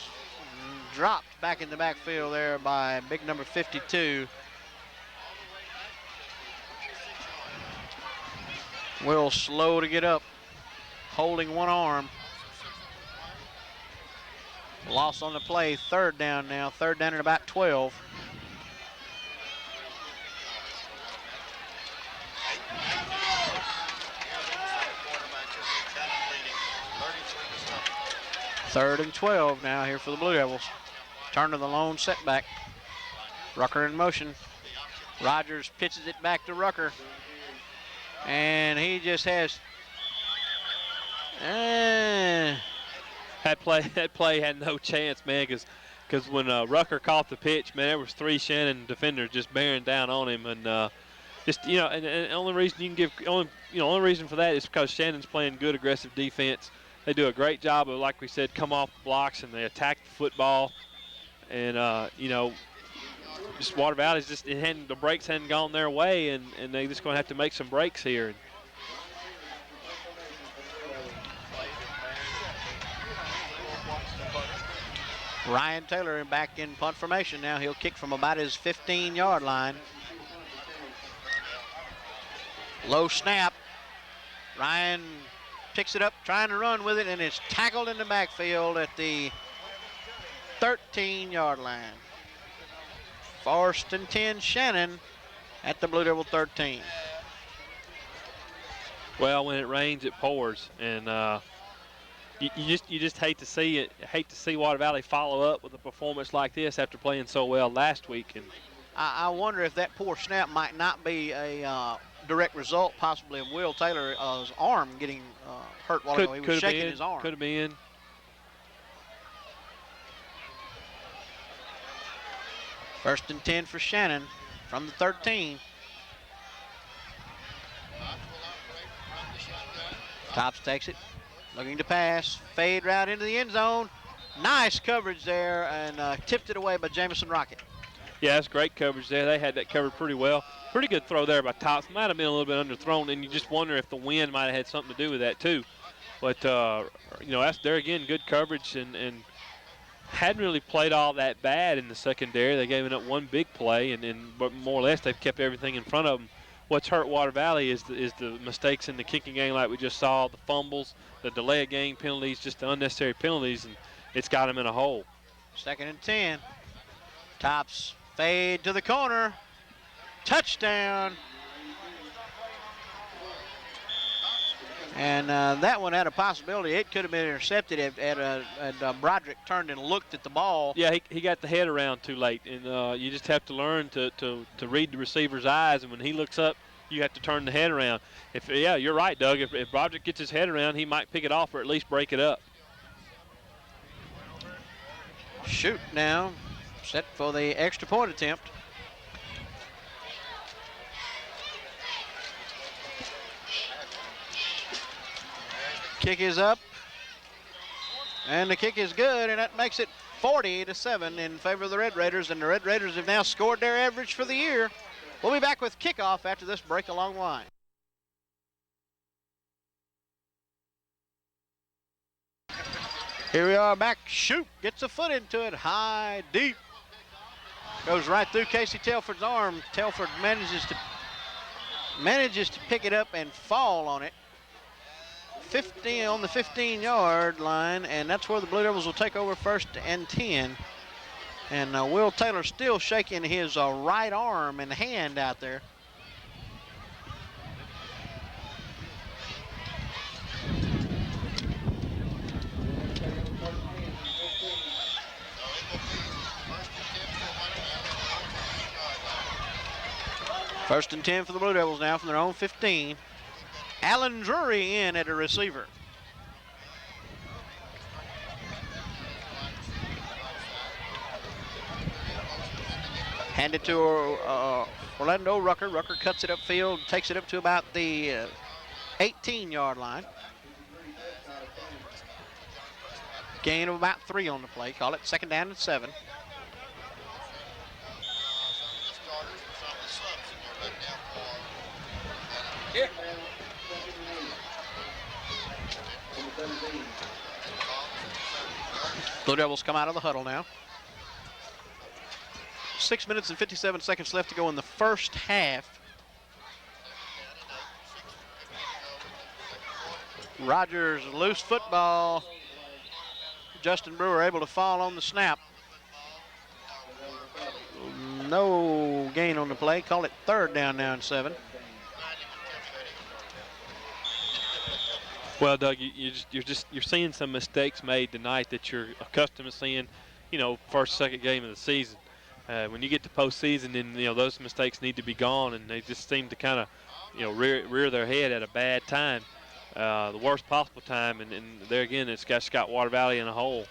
dropped back in the backfield there by big number 52. Will slow to get up, holding one arm. Loss on the play, third down now, third down at about 12. Third and 12 now here for the Blue Devils. Turn to the lone setback. Rucker in motion. Rogers pitches it back to Rucker. And he just has. That play had no chance, man, because when Rucker caught the pitch, man, there was 3 Shannon defenders just bearing down on him, and and the only reason you can give only reason for that is because Shannon's playing good aggressive defense. They do a great job of, like we said, come off the blocks and they attack the football, and just Water Valley's the breaks hadn't gone their way, and they just going to have to make some breaks here. Ryan Taylor back in punt formation now. He'll kick from about his 15-yard line. Low snap. Ryan picks it up, trying to run with it, and it's tackled in the backfield at the 13-yard line. First and 10, Shannon at the Blue Devil 13. Well, when it rains, it pours, and you just hate to see it. Hate to see Water Valley follow up with a performance like this after playing so well last week. And I wonder if that poor snap might not be a direct result, possibly, of Will Taylor's arm getting hurt while he was shaking his arm. Could have been. First and 10 for Shannon from the 13. Tops takes it, looking to pass, fade route into the end zone. Nice coverage there, and tipped it away by Jamison Rocket. Yeah, that's great coverage there. They had that covered pretty well. Pretty good throw there by Tops. Might have been a little bit underthrown, and you just wonder if the wind might have had something to do with that too. But that's there again, good coverage, and hadn't really played all that bad in the secondary. They gave it up one big play, but more or less they've kept everything in front of them. What's hurt Water Valley is the mistakes in the kicking game, like we just saw, the fumbles, the delay of game penalties, just the unnecessary penalties, and it's got them in a hole. Second and 10. Tops fade to the corner. Touchdown. And that one had a possibility. It could have been intercepted if Broderick turned and looked at the ball. Yeah, he got the head around too late, and you just have to learn to read the receiver's eyes, and when he looks up, you have to turn the head around. You're right, Doug. If Broderick gets his head around, he might pick it off or at least break it up. Shoot now, set for the extra point attempt. Kick is up, and the kick is good, and that makes it 40-7 in favor of the Red Raiders, and the Red Raiders have now scored their average for the year. We'll be back with kickoff after this break along the line. Here we are back. Shoot, gets a foot into it, high, deep. Goes right through Casey Telford's arm. Telford manages to pick it up and fall on it. 50 on the 15-yard line, and that's where the Blue Devils will take over 1st and 10. And Will Taylor still shaking his right arm and hand out there. First and 10 for the Blue Devils now from their own 15. Allen Drury in at a receiver. Handed to Orlando Rucker. Rucker cuts it upfield, takes it up to about the 18-yard line. Gain of about 3 on the play. Call it 2nd down and 7. Blue Devils come out of the huddle now. 6 minutes and 57 seconds left to go in the first half. Rogers, loose football. Justin Brewer able to fall on the snap. No gain on the play. Call it 3rd down now and 7. Well, Doug, you're seeing some mistakes made tonight that you're accustomed to seeing, first, second game of the season. When you get to postseason, then those mistakes need to be gone, and they just seem to kind of, rear their head at a bad time, the worst possible time, and there again, it's got Scott Water Valley in a hole.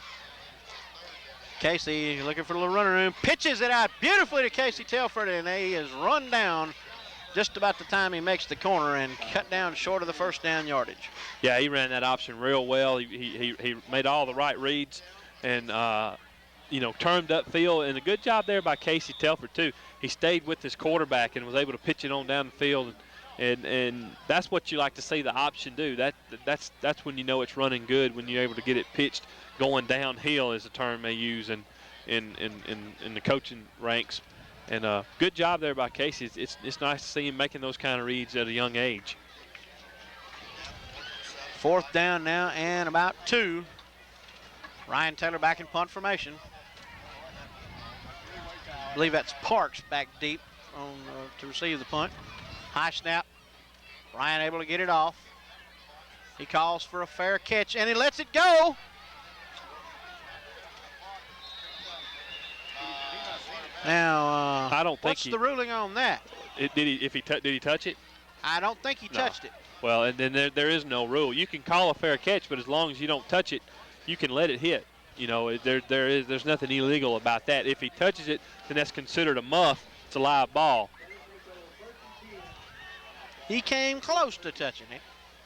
Casey looking for a little running room, pitches it out beautifully to Casey Telford, and he is run down just about the time he makes the corner and cut down short of the 1st down yardage. Yeah, he ran that option real well. He made all the right reads and, turned upfield. And a good job there by Casey Telford, too. He stayed with his quarterback and was able to pitch it on down the field. And that's what you like to see the option do. That's when you know it's running good, when you're able to get it pitched going downhill, is a term they use in the coaching ranks. And good job there by Casey. It's nice to see him making those kind of reads at a young age. 4th down now and about 2. Ryan Taylor back in punt formation. I believe that's Parks back deep to receive the punt. High snap. Ryan able to get it off. He calls for a fair catch, and he lets it go. Now, I don't think what's the ruling on that? Did he touch it? I don't think he touched it. Well, and then there is no rule. You can call a fair catch, but as long as you don't touch it, you can let it hit. There's nothing illegal about that. If he touches it, then that's considered a muff. It's a live ball. He came close to touching it.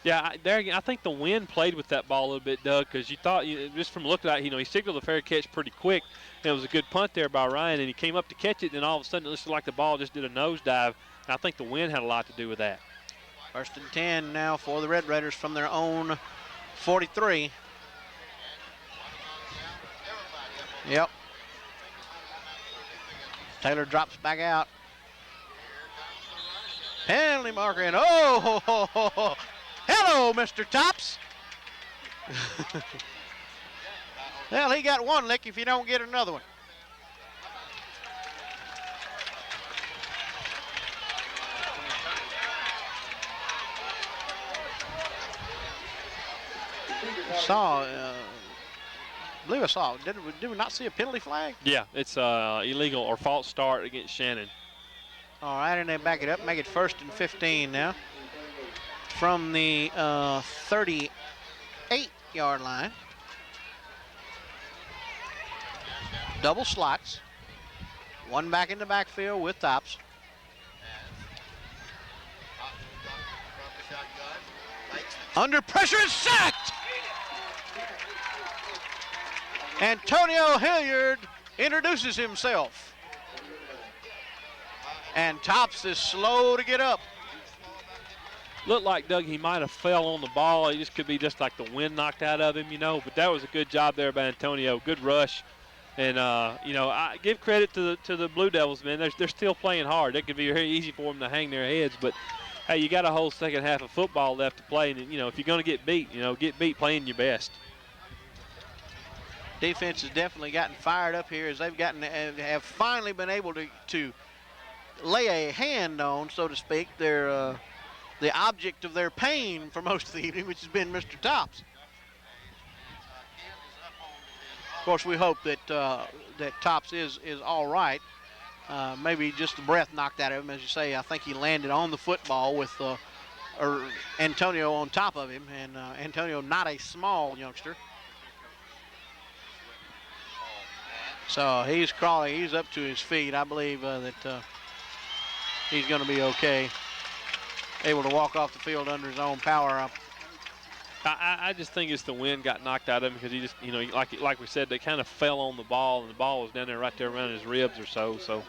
Yeah, I think the wind played with that ball a little bit, Doug, because you thought, just from looking at it, he signaled a fair catch pretty quick. And it was a good punt there by Ryan, and he came up to catch it, and then all of a sudden it looked like the ball just did a nosedive. And I think the wind had a lot to do with that. 1st and 10 now for the Red Raiders from their own 43. Yep. Taylor drops back out. Penalty marker in. Oh, hello, Mr. Tops. Well, he got one lick if you don't get another one. I believe I saw. Did we not see a penalty flag? Yeah, it's illegal or false start against Shannon. All right, and they back it up, make it 1st and 15 now from the 38-yard line. Double slots. One back in the backfield with Tops. Under pressure and sacked! Antonio Hilliard introduces himself. And Tops is slow to get up. Looked like, Doug, he might have fell on the ball. It just could be just like the wind knocked out of him, But that was a good job there by Antonio. Good rush. And, I give credit to the Blue Devils, man. They're still playing hard. It could be very easy for them to hang their heads. But, hey, you got a whole second half of football left to play. And, if you're going to get beat, get beat playing your best. Defense has definitely gotten fired up here as they've have finally been able to lay a hand on, so to speak, their the object of their pain for most of the evening, which has been Mr. Tops. Of course, we hope that that Tops is all right. Maybe just the breath knocked out of him, as you say. I think he landed on the football with Antonio on top of him, and Antonio not a small youngster. So he's crawling. He's up to his feet. I believe that he's going to be okay. Able to walk off the field under his own power. I just think it's the wind got knocked out of him because he just, like we said, they kind of fell on the ball, and the ball was down there right there around his ribs or so. So.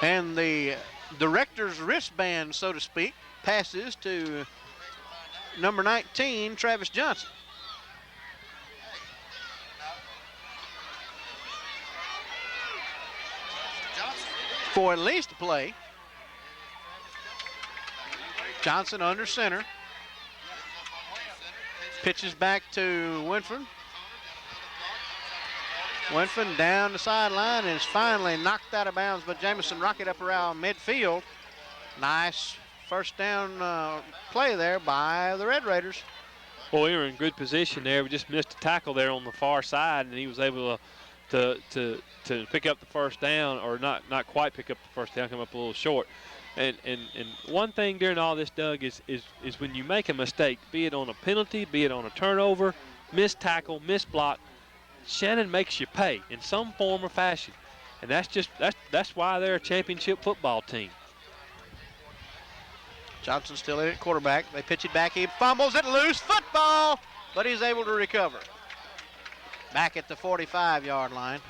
And the director's wristband, so to speak, passes to number 19, Travis Johnson. For at least a play. Johnson under center. Pitches back to Winford. Winford down the sideline and is finally knocked out of bounds by Jamison Rocket up around midfield. Nice first down play there by the Red Raiders. Well, we were in good position there. We just missed a tackle there on the far side, and he was able to pick up the first down, or not quite pick up the first down, come up a little short. And one thing during all this, Doug, is when you make a mistake, be it on a penalty, be it on a turnover, missed tackle, missed block, Shannon makes you pay in some form or fashion. And that's why they're a championship football team. Johnson still in at quarterback. They pitch it back. He fumbles it loose. Football, but he's able to recover. Back at the 45-yard line.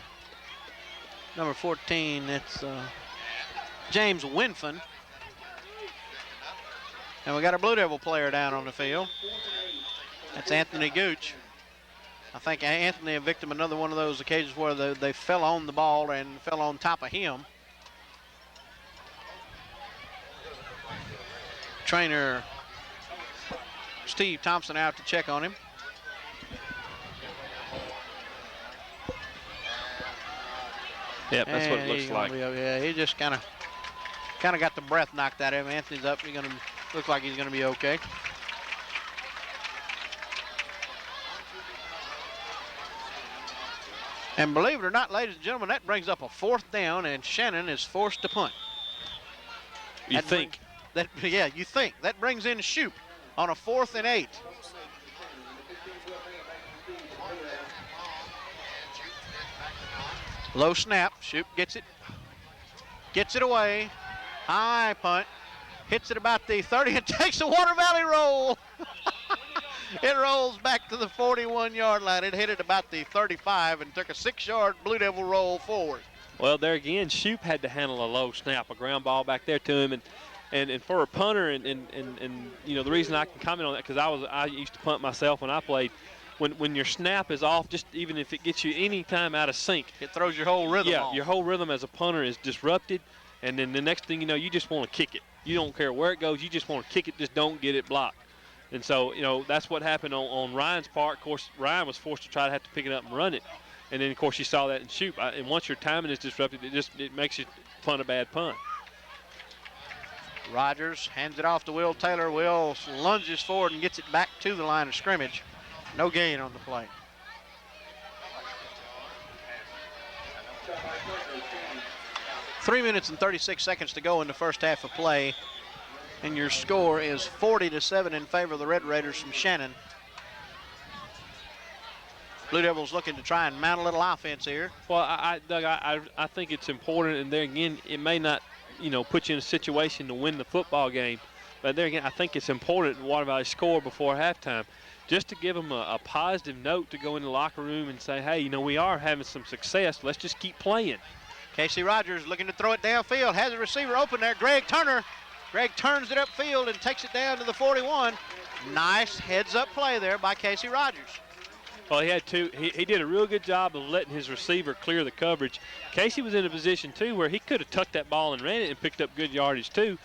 Number 14, it's James Winford. And we got a Blue Devil player down on the field. That's Anthony Gooch. I think Anthony, a victim, another one of those occasions where they fell on the ball and fell on top of him. Trainer Steve Thompson out to check on him. Yep, that's what it looks like. Yeah, he just kind of got the breath knocked out of him. Anthony's up. He's going to look like he's going to be okay. And believe it or not, ladies and gentlemen, that brings up a fourth down, and Shannon is forced to punt. You think? Yeah, you think. That brings in Shoup on a 4th and 8. Low snap. Shoup gets it away. High punt. Hits it about the 30 and takes a Water Valley roll. It rolls back to the 41-yard line. It hit it about the 35 and took a 6-yard Blue Devil roll forward. Well, there again, Shoup had to handle a low snap, a ground ball back there to him, and for a punter, and the reason I can comment on that, because I used to punt myself when I played. When your snap is off, just even if it gets you any time out of sync, it throws your whole rhythm off. Yeah, your whole rhythm as a punter is disrupted, and then the next thing you know, you just want to kick it. You don't care where it goes, you just want to kick it, just don't get it blocked. And so, that's what happened on Ryan's part. Of course, Ryan was forced to have to pick it up and run it. And then, of course, you saw that in Shoup. And once your timing is disrupted, it makes you punt a bad punt. Rogers hands it off to Will Taylor. Will lunges forward and gets it back to the line of scrimmage. No gain on the play. Three minutes and 36 seconds to go in the first half of play. And your score is 40-7 in favor of the Red Raiders from Shannon. Blue Devils looking to try and mount a little offense here. Well, Doug, I think it's important, and there again, it may not, put you in a situation to win the football game, But there again, I think it's important Water Valley score before halftime, just to give them a positive note to go in the locker room and say, hey, you know, we are having some success. Let's just keep playing. Casey Rogers looking to throw it downfield. Has a receiver open there, Greg Turner. Greg turns it upfield and takes it down to the 41. Nice heads-up play there by Casey Rogers. Well, he had two. He did a real good job of letting his receiver clear the coverage. Casey was in a position, too, where he could have tucked that ball and ran it and picked up good yardage, too,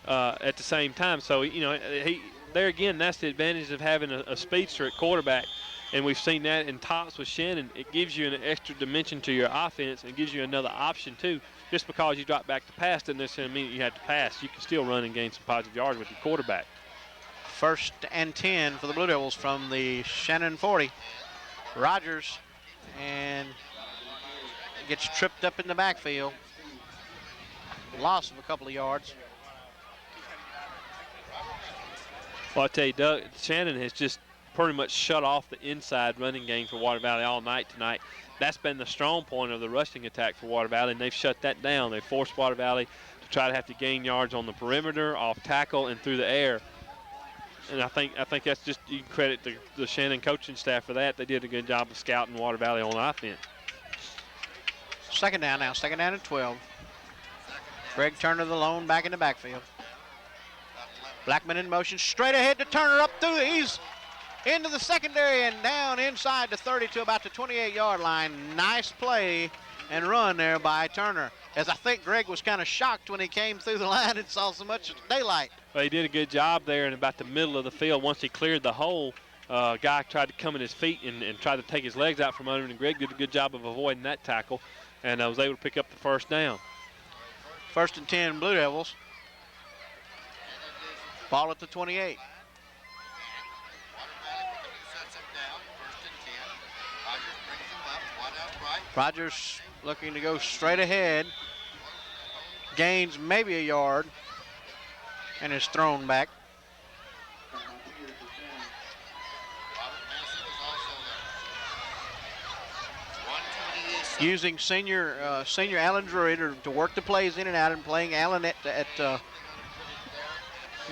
at the same time. So, you know, there again, that's the advantage of having a speedster at quarterback. And we've seen that in tops with Shannon. It gives you an extra dimension to your offense and gives you another option, too. Just because you drop back to pass doesn't necessarily mean you have to pass. You can still run and gain some positive yards with your quarterback. 1st and 10 for the Blue Devils from the Shannon 40. Rogers and gets tripped up in the backfield. Loss of a couple of yards. Well, I tell you, Doug, Shannon has just pretty much shut off the inside running game for Water Valley all night tonight. That's been the strong point of the rushing attack for Water Valley, and they've shut that down. They forced Water Valley to try to have to gain yards on the perimeter, off tackle, and through the air. And I think that's just, you can credit the Shannon coaching staff for that. They did a good job of scouting Water Valley on offense. Second down now, 2nd down and 12. Greg Turner, the lone back in the backfield. Blackman in motion, straight ahead to Turner, up through he's into the secondary and down inside the 30 to about the 28-yard line. Nice play and run there by Turner, as I think Greg was kind of shocked when he came through the line and saw so much daylight. Well, he did a good job there in about the middle of the field. Once he cleared the hole, guy tried to come in his feet and tried to take his legs out from under him, and Greg did a good job of avoiding that tackle and was able to pick up the 1st down. 1st and 10 Blue Devils. Ball at the 28. Rogers looking to go straight ahead. Gains maybe a yard and is thrown back. Using senior Alan Drury to work the plays in and out, and playing Alan at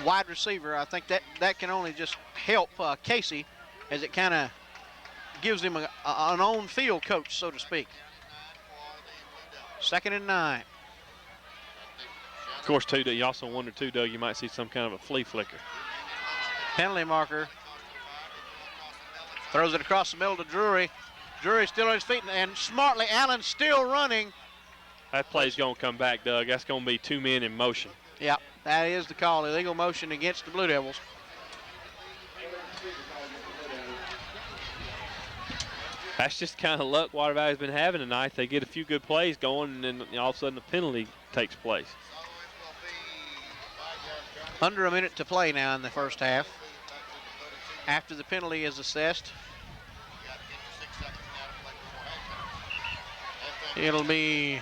wide receiver. I think that can only just help Casey, as it kind of gives him an on-field coach, so to speak. 2nd and 9. Of course, too, you also wonder, too, Doug, you might see some kind of a flea flicker. Penalty marker. Throws it across the middle to Drury. Drury still on his feet, and smartly, Allen still running. That play's going to come back, Doug. That's going to be 2 men in motion. Yeah, that is the call. Illegal motion against the Blue Devils. That's just the kind of luck Water Valley's been having tonight. They get a few good plays going, and then all of a sudden a penalty takes place. Under a minute to play now in the 1st half. After the penalty is assessed, it'll be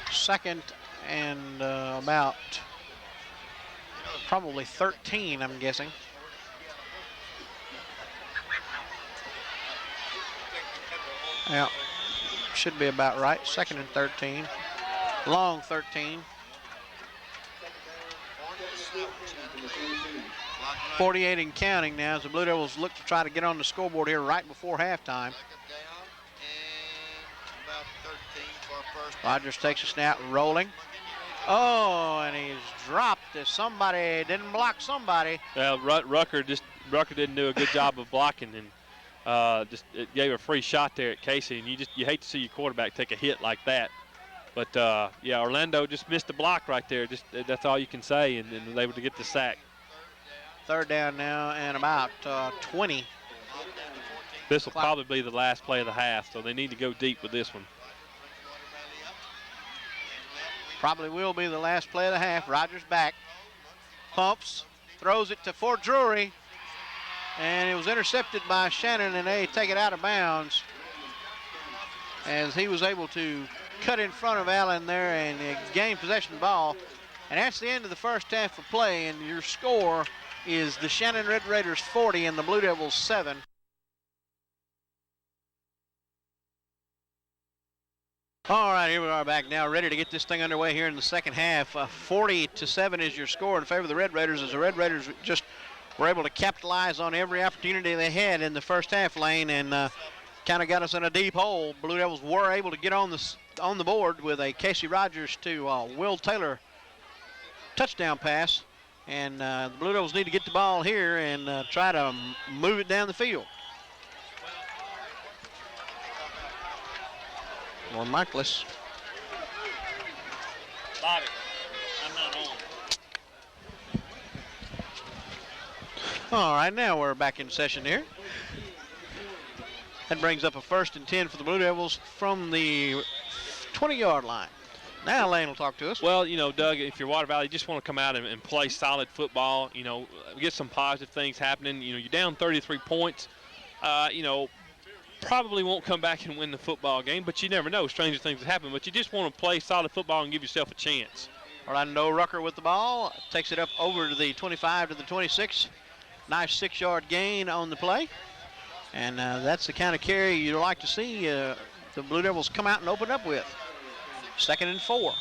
2nd and about probably 13, I'm guessing. Yeah, should be about right. 2nd and 13. Long 13. 48 and counting now as the Blue Devils look to try to get on the scoreboard here right before halftime. Rogers takes a snap, rolling. Oh, and he's dropped as somebody didn't block somebody. Well, Rucker didn't do a good job of blocking, and just it gave a free shot there at Casey, and you hate to see your quarterback take a hit like that. But yeah, Orlando just missed the block right there. That's all you can say, and was able to get the sack. 3rd down now and about 20. This will probably be the last play of the half, so they need to go deep with this one. Probably will be the last play of the half. Rogers back, pumps, throws it to Fort Drury, and it was intercepted by Shannon, and they take it out of bounds as he was able to cut in front of Allen there and gain possession of the ball. And that's the end of the 1st half of play, and your score is the Shannon Red Raiders 40 and the Blue Devils 7. All right, here we are back now, ready to get this thing underway here in the second half. 40-7 is your score in favor of the Red Raiders, as the Red Raiders just were able to capitalize on every opportunity they had in the first half lane and kind of got us in a deep hole. Blue Devils were able to get on the board with a Casey Rogers to Will Taylor touchdown pass, and the Blue Devils need to get the ball here and try to move it down the field. Or Michaelis. Bobby, I'm not on. All right, now we're back in session here. That brings up a 1st and 10 for the Blue Devils from the 20-yard line. Now Lane will talk to us. Well, you know, Doug, if you're Water Valley, you just want to come out and play solid football. You know, get some positive things happening. You know, you're down 33 points. You know, probably won't come back and win the football game, but you never know. Stranger things happen. But you just want to play solid football and give yourself a chance. Orlando Rucker with the ball. Takes it up over to the 25 to the 26. Nice 6-yard gain on the play. And that's the kind of carry you'd like to see the Blue Devils come out and open up with. 2nd and 4.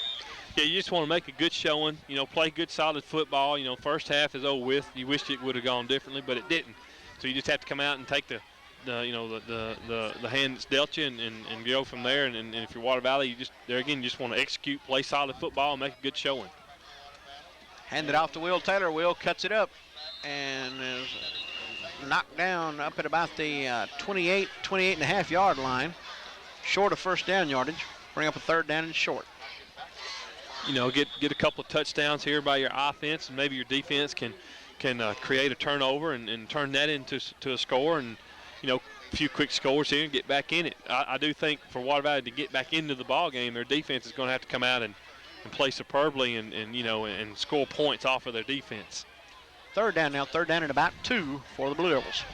Yeah, you just want to make a good showing, you know, play good, solid football. You know, first half is over with. You wished it would have gone differently, but it didn't. So you just have to come out and take the hand that's dealt you and go from there. And if you're Water Valley, you just want to execute, play solid football, and make a good showing. Hand it off to Will Taylor. Will cuts it up and is knocked down up at about the 28 and a half yard line, short of first down yardage. Bring up a 3rd down and short. You know, get a couple of touchdowns here by your offense, and maybe your defense can create a turnover and turn that into a score, and you know, a few quick scores here and get back in it. I do think for Water Valley to get back into the ball game, their defense is going to have to come out and play superbly and you know, and score points off of their defense. 3rd down now, 3rd down and about 2 for the Blue Devils.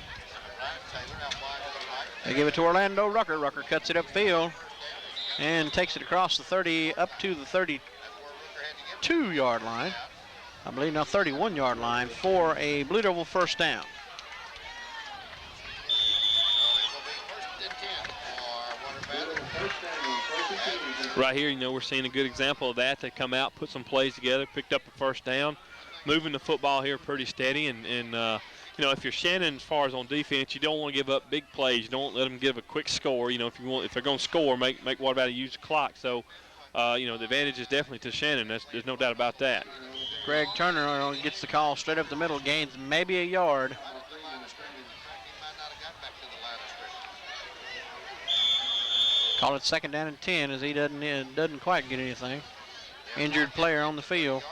They give it to Orlando Rucker. Rucker cuts it upfield and takes it across the 30 up to the 32-yard line. I believe now 31-yard line for a Blue Devil 1st down. Right here, you know, we're seeing a good example of that. They come out, put some plays together, picked up a 1st down, moving the football here pretty steady. And you know, if you're Shannon, as far as on defense, you don't want to give up big plays. You don't let them give a quick score. You know, if they're going to score, make Water Valley use the clock. So, you know, the advantage is definitely to Shannon. There's no doubt about that. Greg Turner gets the call straight up the middle, gains maybe a yard. Call it 2nd down and 10 as he doesn't quite get anything. Injured player on the field.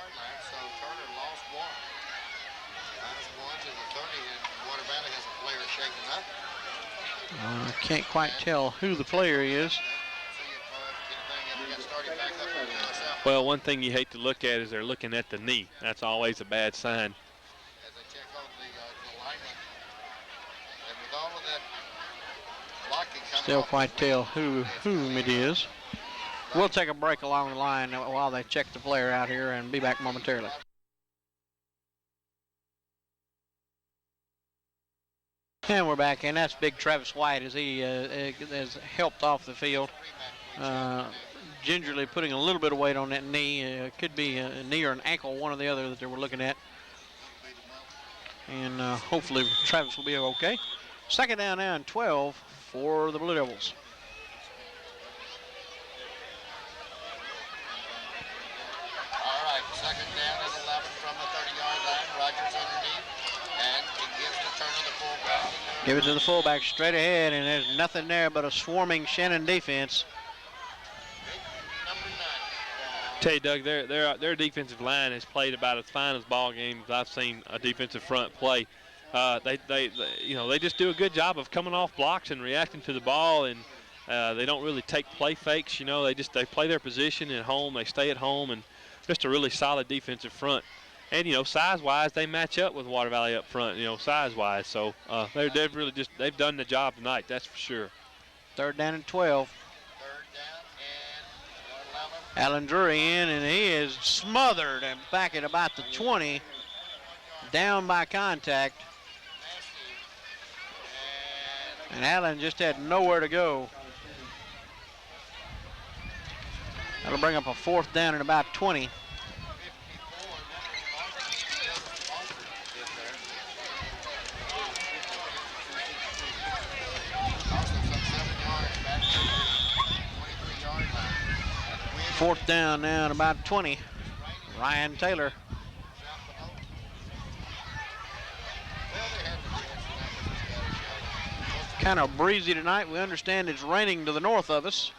I can't quite tell who the player is. Well, one thing you hate to look at is they're looking at the knee. That's always a bad sign. Still quite tell whom it is. We'll take a break along the line while they check the player out here and be back momentarily. And we're back, and that's big Travis White as he has helped off the field. Gingerly putting a little bit of weight on that knee. Could be a knee or an ankle, one or the other that they were looking at. And hopefully Travis will be okay. 2nd down now and 12 for the Blue Devils. All right, 2nd down and 11 from the 30-yard line. Rogers underneath, and he gives to Turner, the fullback. Give it to the fullback straight ahead, and there's nothing there but a swarming Shannon defense. Tell you, Doug, their defensive line has played about as fine as ball games I've seen a defensive front play. They just do a good job of coming off blocks and reacting to the ball, and they don't really take play fakes. You know, they play their position at home. They stay at home, and just a really solid defensive front. And you know, size-wise, they match up with Water Valley up front. You know, size-wise, so they've done the job tonight. That's for sure. 3rd down and 12. 3rd down and 11. Alan Drury in, and he is smothered and back at about the 20, down by contact. And Allen just had nowhere to go. That'll bring up a 4th down and about 20. Fourth down now and about 20. Ryan Taylor. Kind of breezy tonight. We understand it's raining to the north of us.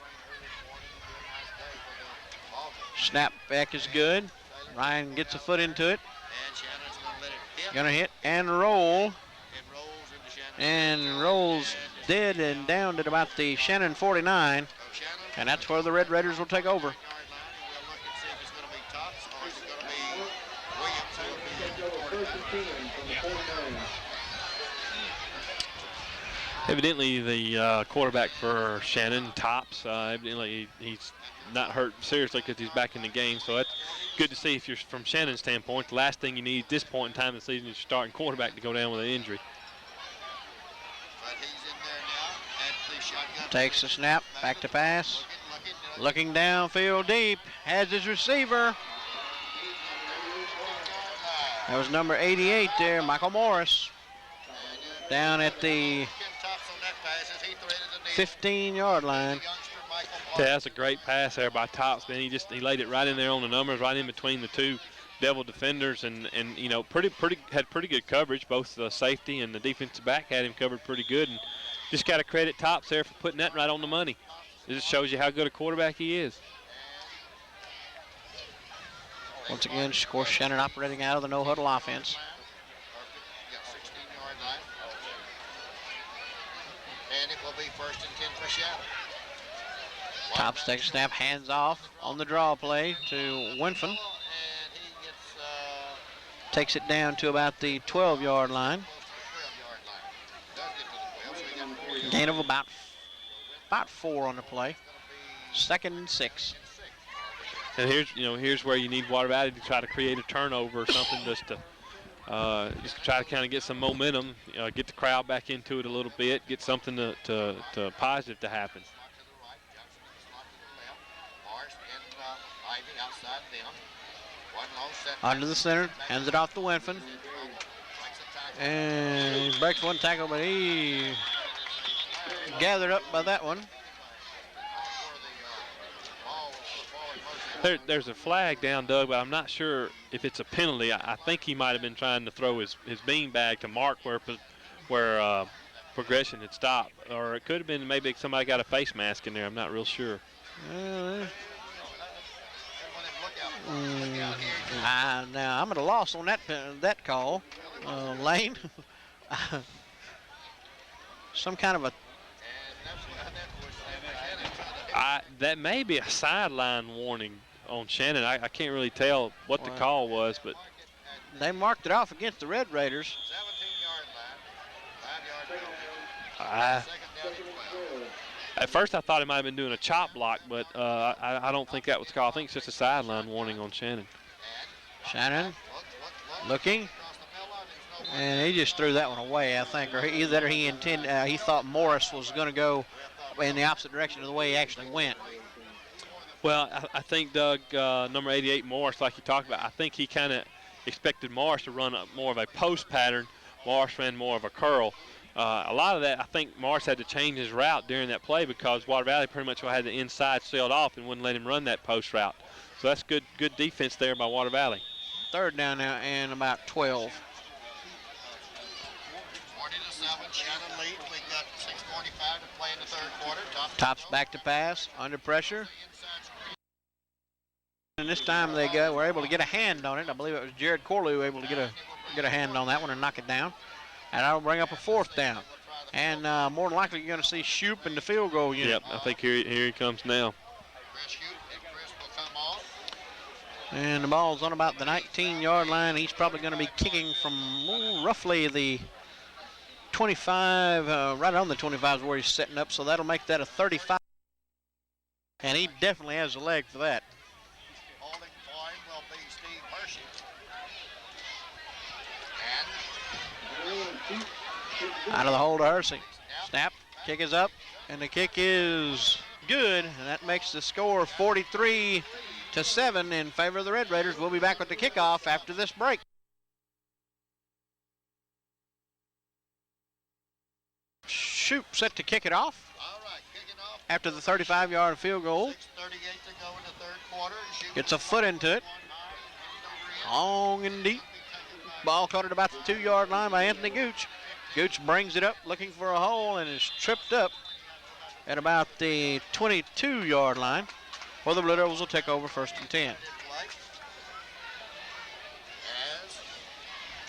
Snap back is good. Ryan gets a foot into it. Gonna hit and roll. And rolls dead and down at about the Shannon 49. And that's where the Red Raiders will take over. Evidently, the quarterback for Shannon, Tops, evidently he's not hurt seriously because he's back in the game. So that's good to see if you're from Shannon's standpoint. The last thing you need at this point in time of the season is your starting quarterback to go down with an injury. Takes the snap, back to pass. Looking downfield deep, has his receiver. That was number 88 there, Michael Morris. Down at the 15-yard line. Yeah, that's a great pass there by Tops, man. He laid it right in there on the numbers, right in between the two Devil defenders, and you know, had pretty good coverage. Both the safety and the defensive back had him covered pretty good, and just got to credit Tops there for putting that right on the money. It just shows you how good a quarterback he is. Once again, of course, Shannon operating out of the no-huddle offense. And it will be 1st and 10 for Shannon. Tops takes a snap, hands off on the draw play to Winfin. Takes it down to about the 12-yard line. Gain of about 4 on the play. 2nd and 6. And here's where you need Water Valley to try to create a turnover or something, just to try to kind of get some momentum, get the crowd back into it a little bit, get something to positive to happen. Under the center, hands it off to Winfin. And he breaks one tackle, but he gathered up by that one. There's a flag down, Doug, but I'm not sure if it's a penalty. I think he might have been trying to throw his beanbag to mark where progression had stopped. Or it could have been maybe somebody got a face mask in there. I'm not real sure. Now, I'm at a loss on that call, Lane. Some kind of a... That may be a sideline warning on Shannon. I can't really tell what the call was, but... They marked it off against the Red Raiders. At first, I thought he might have been doing a chop block, but I don't think that was called. I think it's just a sideline warning on Shannon. Shannon looking, and he just threw that one away, I think, or either he thought Morris was going to go in the opposite direction of the way he actually went. Well, I think Doug, number 88 Morris, like you talked about, I think he kind of expected Morris to run more of a post pattern. Morris ran more of a curl. A lot of that, I think Morris had to change his route during that play because Water Valley pretty much had the inside sealed off and wouldn't let him run that post route. So that's good defense there by Water Valley. 3rd down now and about 12. 40-7, Shannon lead. We've got 6:45 to play in the 3rd quarter. Tops back to pass, under pressure. And this time they were able to get a hand on it. I believe it was Jared Corlew able to get a hand on that one and knock it down. And that'll bring up a 4th down. And more than likely, you're going to see Shoop in the field goal unit. Yep, I think here he comes now. And the ball's on about the 19-yard line. He's probably going to be kicking from roughly the 25, right on the 25 is where he's setting up. So that'll make that a 35. And he definitely has the leg for that. Holding for him will be Steve Hershey. Out of the hold to Hersey. Snap, kick is up, and the kick is good, and that makes the score 43-7 in favor of the Red Raiders. We'll be back with the kickoff after this break. Shoop set to kick it off. All right, kicking off. After the 35-yard field goal. 6:38 to go in the third quarter. Gets a foot into it. Long and deep. Ball caught at about the 2-yard line by Anthony Gooch. Gooch brings it up looking for a hole and is tripped up at about the 22-yard line. Well, the Blue Devils will take over 1st and 10. As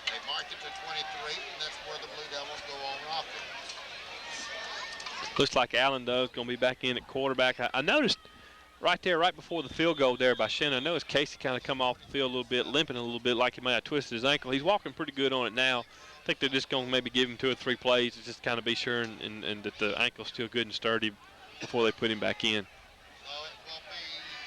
they mark it to 23, and that's where the Blue Devils go on offense. Looks like Allen Doe's going to be back in at quarterback. I noticed right there, right before the field goal there by Shannon, I noticed Casey kind of come off the field a little bit, limping a little bit like he might have twisted his ankle. He's walking pretty good on it now. I think they're just going to maybe give him 2 or 3 plays to just kind of be sure and that the ankle's still good and sturdy before they put him back in. So it will be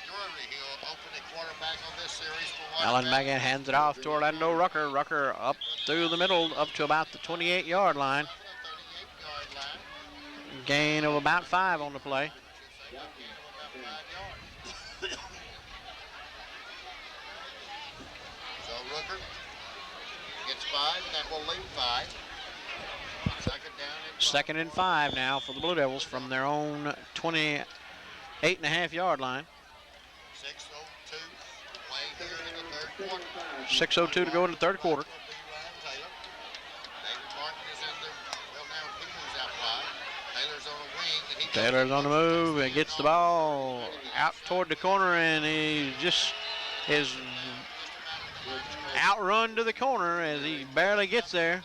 Drury. He'll open the quarterback on this series for Allen Magan hands it off to Orlando Rucker. Rucker up through the middle up to about the 28-yard line. 38-yard line. Gain of about 5 on the play. So Rooker gets 5, and that will leave 5. Second and 5 now for the Blue Devils from their own 28.5-yard line. 6:02 play here in the third quarter. 6:02 to go in the third quarter. Taylor's on the move and gets the ball out toward the corner, and he just is outrun to the corner as he barely gets there.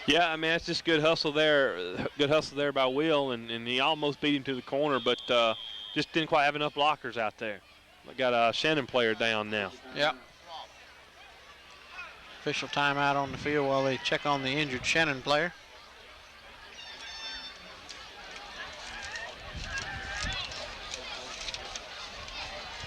Yeah, I mean, that's just good hustle there. Good hustle there by Will, and he almost beat him to the corner, but just didn't quite have enough blockers out there. We got a Shannon player down now. Yep. Official timeout on the field while they check on the injured Shannon player.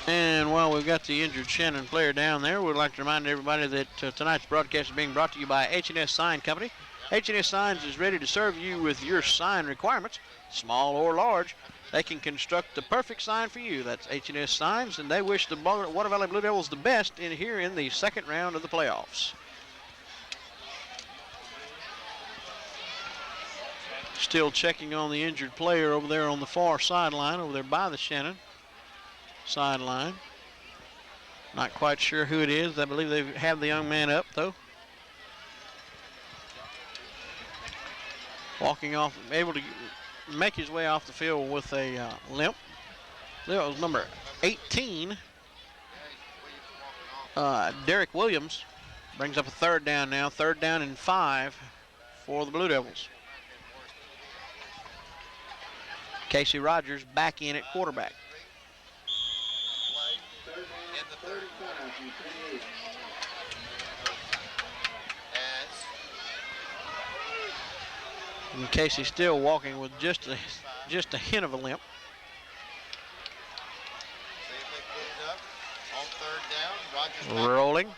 And while we've got the injured Shannon player down there, we'd like to remind everybody that tonight's broadcast is being brought to you by H&S Sign Company. H&S Signs is ready to serve you with your sign requirements, small or large. They can construct the perfect sign for you. That's H&S Signs, and they wish the Water Valley Blue Devils the best in the second round of the playoffs. Still checking on the injured player over there on the far sideline, over there by the Shannon sideline. Not quite sure who it is. I believe they have the young man up, though. Walking off, able to make his way off the field with a limp. That was number 18. Derek Williams brings up a third down now. 3rd down and 5 for the Blue Devils. Casey Rogers back in at quarterback. And Casey still walking with just a hint of a limp. Rolling.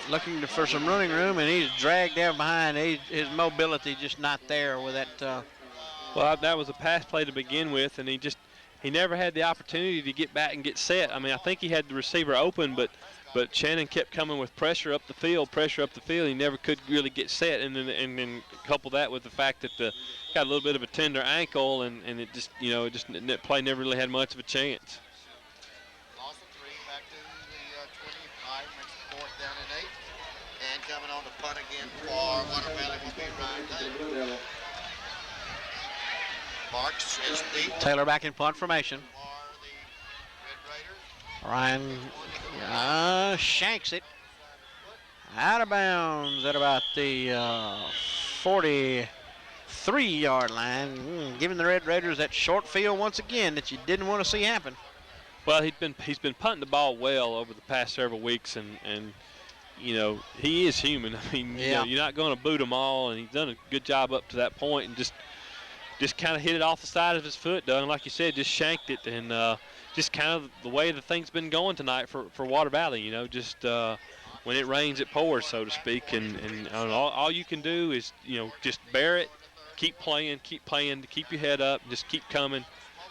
Looking for some running room, and he's dragged down behind. His mobility just not there with that. Well, that was a pass play to begin with, and he never had the opportunity to get back and get set. I mean, I think he had the receiver open, but Shannon kept coming with pressure up the field. He never could really get set, and then couple that with the fact that got a little bit of a tender ankle, and it just, that play never really had much of a chance. Loss of 3, back to the 25, makes it 4th down and 8. And coming on the punt again for Water Valley will be Ryan Taylor. Marks is deep. Taylor back in punt formation. Ryan shanks it out of bounds at about the 43-yard line, giving the Red Raiders that short field once again that you didn't want to see happen. Well, he's been punting the ball well over the past several weeks, and he is human. I mean, you're not going to boot him all, and he's done a good job up to that point, and just kind of hit it off the side of his foot, and like you said, just shanked it, and just kind of the way the thing's been going tonight for Water Valley. Just when it rains, it pours, so to speak, and all you can do is just bear it, keep playing, to keep your head up, just keep coming,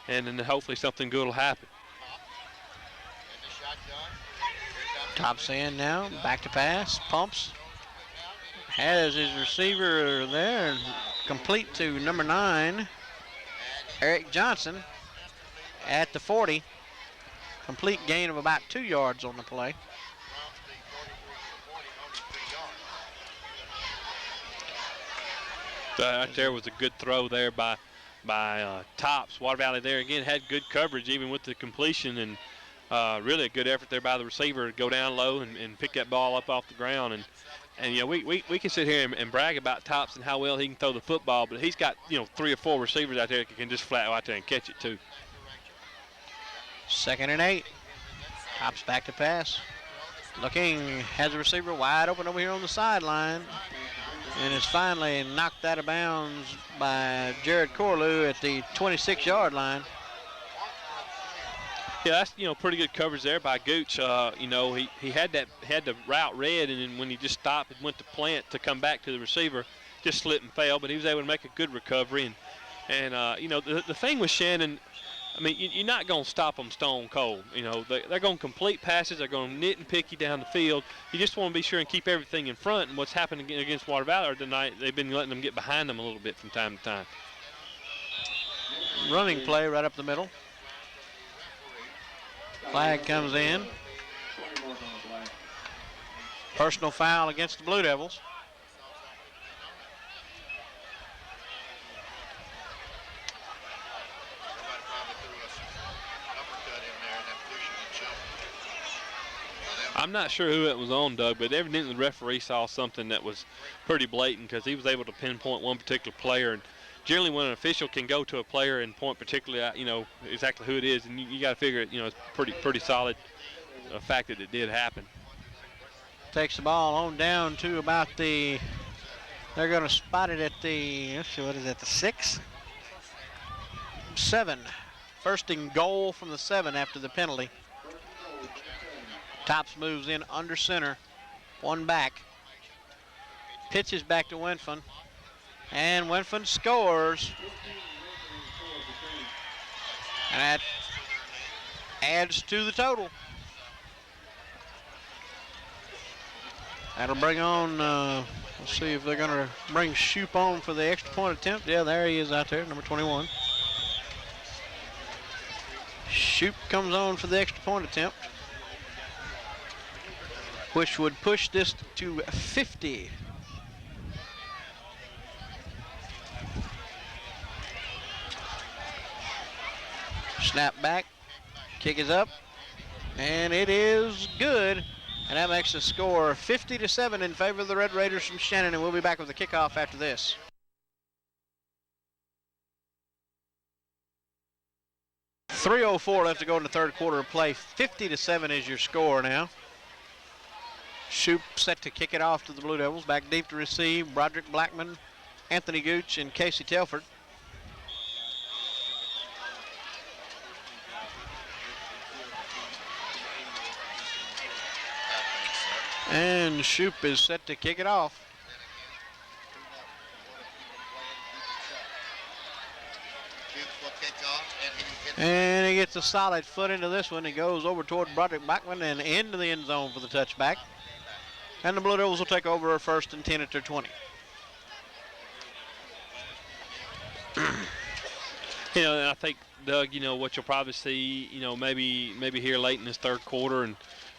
and then hopefully something good will happen. Tops in now, back to pass, pumps. Has his receiver there, and complete to number 9, Eric Johnson at the 40. Complete gain of about 2 yards on the play. Right there was a good throw there by Tops. Water Valley there again had good coverage even with the completion, and really a good effort there by the receiver to go down low and pick that ball up off the ground. And you know, we can sit here and brag about Tops and how well he can throw the football, but he's got, you know, 3 or 4 receivers out there that can just flat out there and catch it too. 2nd and 8. Tops back to pass. Looking, has a receiver wide open over here on the sideline, and is finally knocked out of bounds by Jared Corlew at the 26-yard line. Yeah, that's, you know, pretty good coverage there by Gooch. You know, he had the route read, and then when he just stopped and went to plant to come back to the receiver, just slipped and fell, but he was able to make a good recovery. And you know, the thing with Shannon, I mean, you're not going to stop them stone cold. You know, they're going to complete passes. They're going to nit and pick you down the field. You just want to be sure and keep everything in front. And what's happened against Water Valley tonight, they've been letting them get behind them a little bit from time to time. Running play right up the middle. Flag comes in. Personal foul against the Blue Devils. I'm not sure who it was on, Doug, but evidently the referee saw something that was pretty blatant because he was able to pinpoint one particular player. And generally when an official can go to a player and point particularly out, you know, exactly who it is, and you got to figure it, you know, it's pretty solid fact that it did happen. Takes the ball on down to about the, they're going to spot it at the, let's see, what is that, the 6? 7. First and goal from the 7 after the penalty. Tops moves in under center, one back. Pitches back to Winfin, and Winfin scores. And that adds to the total. That'll bring on, let's see if they're going to bring Shoop on for the extra point attempt. Yeah, there he is out there, number 21. Shoop comes on for the extra point attempt, which would push this to 50. Snap back, kick is up, and it is good. And that makes the score 50-7 in favor of the Red Raiders from Shannon, and we'll be back with the kickoff after this. .304 left to go in the third quarter of play. 50-7 is your score now. Shoop set to kick it off to the Blue Devils. Back deep to receive, Broderick Blackman, Anthony Gooch, and Casey Telford. And Shoop is set to kick it off. And he gets a solid foot into this one. He goes over toward Broderick Blackman and into the end zone for the touchback. And the Blue Devils will take over first and 10 at their 20. You know, and I think, Doug, you know, what you'll probably see, you know, maybe here late in this third quarter, and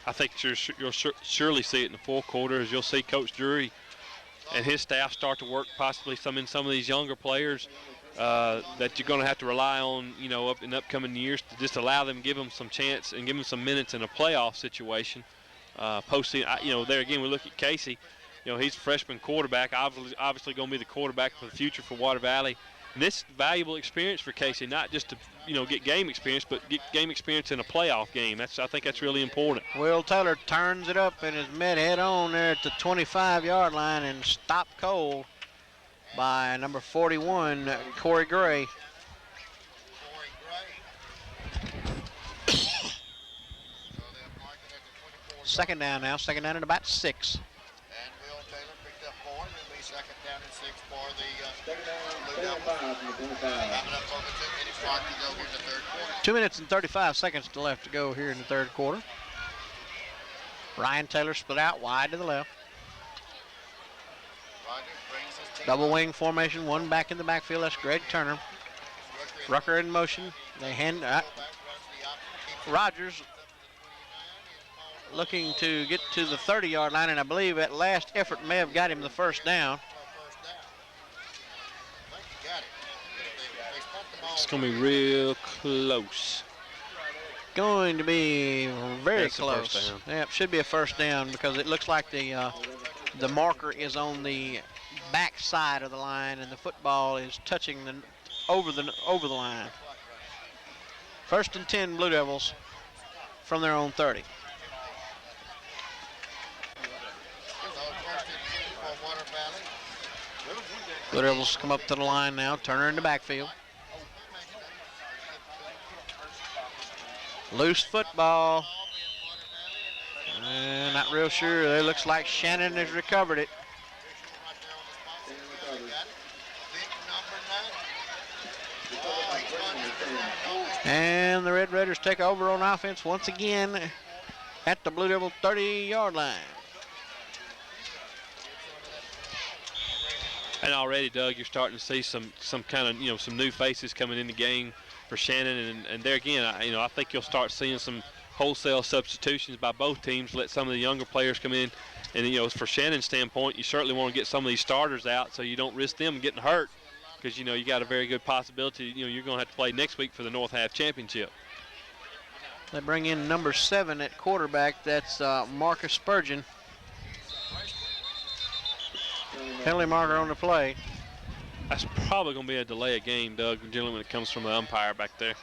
I think you'll surely see it in the fourth quarter, is you'll see Coach Drury and his staff start to work possibly some of these younger players that you're going to have to rely on, you know, up in upcoming years to just allow them, give them some chance and give them some minutes in a playoff situation. You know, there again, we look at Casey. You know, he's a freshman quarterback, obviously going to be the quarterback for the future for Water Valley. And this is valuable experience for Casey, not just to, you know, get game experience, but get game experience in a playoff game. I think that's really important. Will Taylor turns it up and is met head on there at the 25-yard line and stopped cold by number 41, Corey Gray. Second down now, second down at about 6. And Will Taylor picked up 4. It'll be second down and 6 for the Blue Devils. Mark to go here in the third quarter. 2 minutes and 35 seconds left to go here in the third quarter. Ryan Taylor split out wide to the left. Rogers brings his team Double up. wing formation, one back in the backfield. That's Greg Turner. Rucker in motion. They hand Rogers looking to get to the 30-yard line, and I believe at last effort may have got him the first down. It's going to be real close. Going to be very That's a first close. down. Yeah, it should be a first down because it looks like the marker is on the back side of the line and the football is touching over the line. First and 10 Blue Devils from their own 30. Blue Devils come up to the line now. Turner in the backfield. Loose football. Not real sure. It looks like Shannon has recovered it. And the Red Raiders take over on offense once again at the Blue Devil 30-yard line. And already, Doug, you're starting to see some kind of, some new faces coming in the game for Shannon. And there again, I think you'll start seeing some wholesale substitutions by both teams, let some of the younger players come in. And, for Shannon's standpoint, you certainly want to get some of these starters out so you don't risk them getting hurt because, you got a very good possibility, you're going to have to play next week for the North Half Championship. They bring in number 7 at quarterback. That's Marcus Spurgeon. Penalty marker on the play. That's probably going to be a delay of game, Doug, generally when it comes from the umpire back there.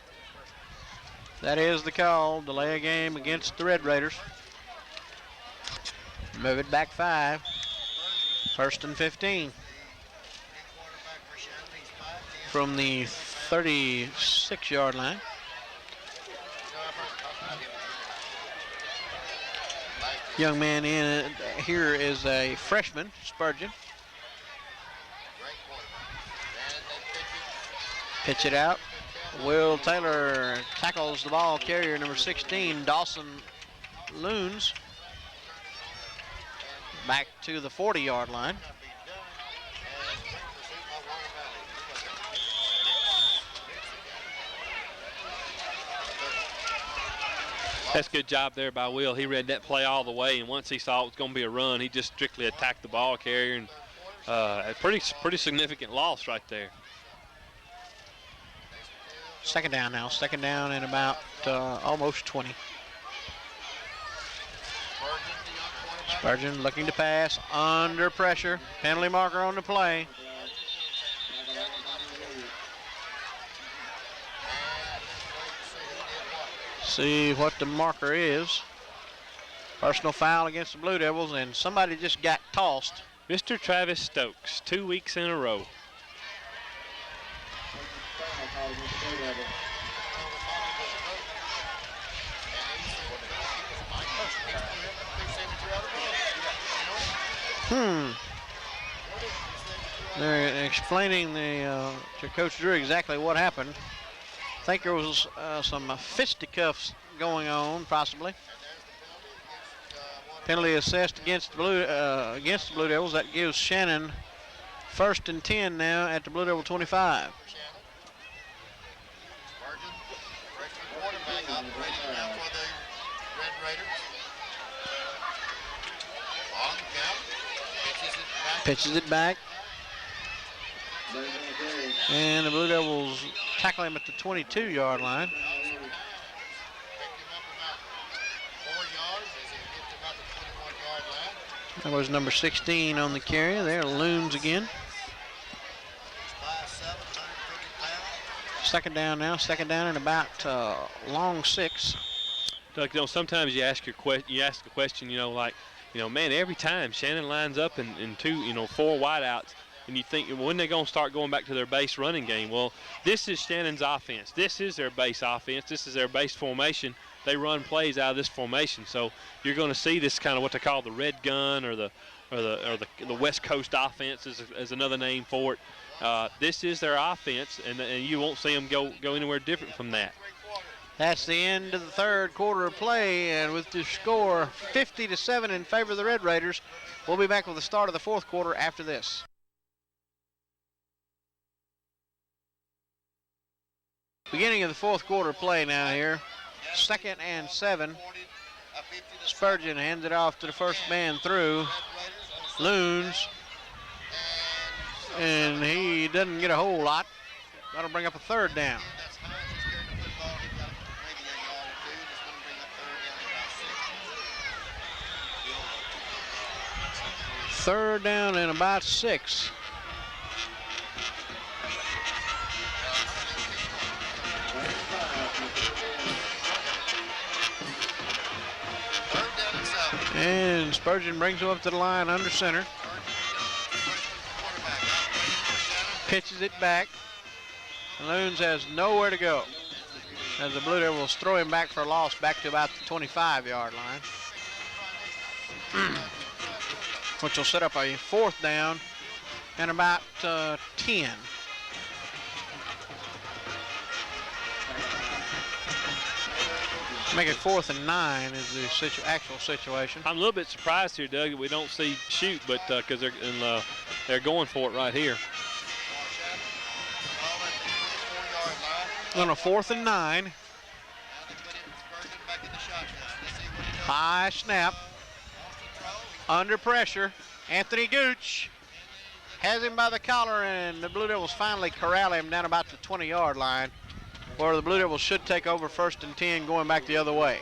That is the call. Delay a game against the Red Raiders. Move it back 5. First and 15. From the 36-yard line. Young man in here is a freshman, Spurgeon. Pitch it out. Will Taylor tackles the ball carrier number 16, Dawson Loons. Back to the 40-yard line. That's a good job there by Will. He read that play all the way, and once he saw it was going to be a run, he just strictly attacked the ball carrier, and a pretty significant loss right there. Second down now. Second down and about almost 20. Spurgeon looking to pass under pressure. Penalty marker on the play. See what the marker is. Personal foul against the Blue Devils, and somebody just got tossed. Mr. Travis Stokes, 2 weeks in a row. They're explaining to Coach Drew exactly what happened. I think there was some fisticuffs going on, possibly. Penalty assessed against the Blue Devils. That gives Shannon first and 10 now at the Blue Devil 25. Pitches it back. And the Blue Devils tackle him at the 22-yard line. That was number 16 on the carry. There, Loons again. Second down now. Second down and about long 6. Doug, sometimes you ask the question, man, every time Shannon lines up in 4 wideouts, and you think, when they're going to start going back to their base running game? Well, this is Shannon's offense. This is their base offense. This is their base formation. They run plays out of this formation. So you're going to see this kind of what they call the red gun or the West Coast offense is another name for it. This is their offense, and you won't see them go anywhere different from that. That's the end of the third quarter of play, and with the score 50-7 in favor of the Red Raiders, we'll be back with the start of the fourth quarter after this. Beginning of the fourth quarter play now here. 2nd and 7. Spurgeon hands it off to the first man through. Loons. And he doesn't get a whole lot. That'll bring up a third down. Third down and about 6. And Spurgeon brings him up to the line under center. Pitches it back. And Loons has nowhere to go, as the Blue Devils throw him back for a loss back to about the 25-yard line. Which will set up a fourth down and about 10. Make it 4th and 9 is the actual situation. I'm a little bit surprised here, Doug, that we don't see shoot, but because they're going for it right here. On a 4th and 9. High snap. Under pressure. Anthony Gooch has him by the collar, and the Blue Devils finally corral him down about the 20-yard line, where the Blue Devils should take over 1st and 10 going back the other way.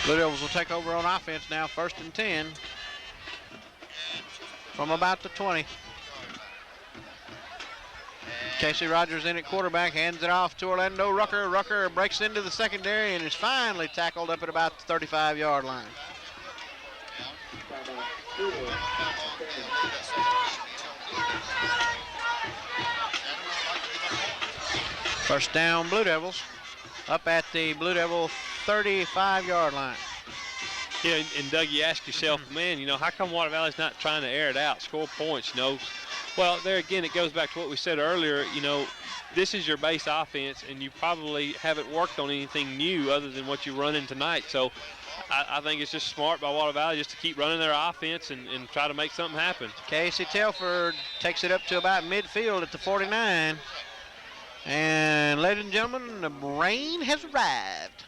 Blue Devils will take over on offense now, 1st and 10 from about the 20. Casey Rogers in at quarterback, hands it off to Orlando Rucker. Rucker breaks into the secondary and is finally tackled up at about the 35-yard line. First down, Blue Devils, up at the Blue Devil 35-yard line. Yeah, and Doug, you ask yourself, man, you know, how come Water Valley's not trying to air it out, score points, you know? Well, there again, it goes back to what we said earlier. You know, this is your base offense, and you probably haven't worked on anything new other than what you're running tonight. So I think it's just smart by Water Valley just to keep running their offense and try to make something happen. Casey Telford takes it up to about midfield at the 49. And ladies and gentlemen, the rain has arrived.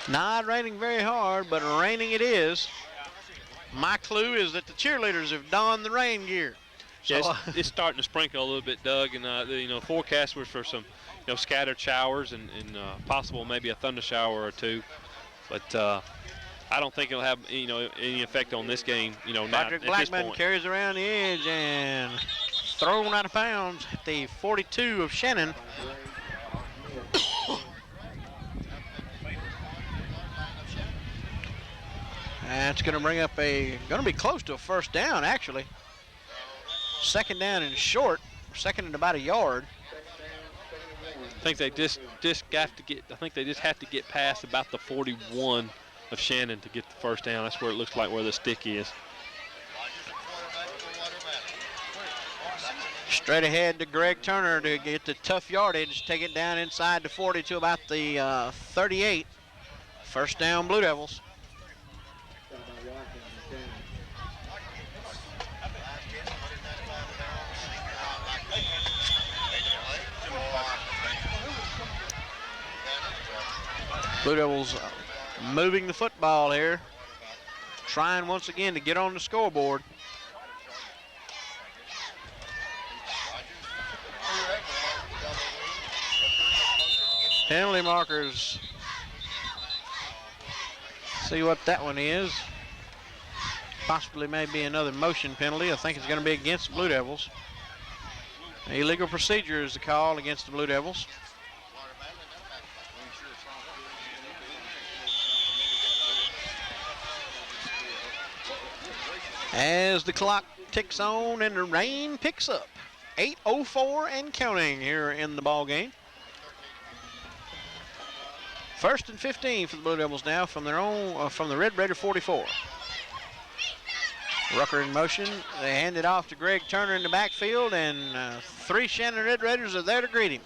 Not raining very hard, but raining it is. My clue is that the cheerleaders have donned the rain gear. So yeah, it's starting to sprinkle a little bit, Doug, and the forecast was for some scattered showers and possible maybe a thunder shower or two, but I don't think it'll have any effect on this game. Patrick Blackman carries around the edge and thrown out of bounds at the 42 of Shannon. That's going to bring up going to be close to a first down, actually. 2nd down and short, 2nd and about a yard. I think they just have to get. I think they just have to get past about the 41 of Shannon to get the first down. That's where it looks like where the stick is. Straight ahead to Greg Turner to get the tough yardage, take it down inside the 40 to about the 38. First down, Blue Devils. Blue Devils moving the football here, trying once again to get on the scoreboard. Penalty markers. See what that one is. Possibly maybe another motion penalty. I think it's going to be against the Blue Devils. Illegal procedure is the call against the Blue Devils. As the clock ticks on and the rain picks up. 8:04 and counting here in the ball game. First and 15 for the Blue Devils now from their own from the Red Raider 44. Rucker in motion. They hand it off to Greg Turner in the backfield, and 3 Shannon Red Raiders are there to greet him.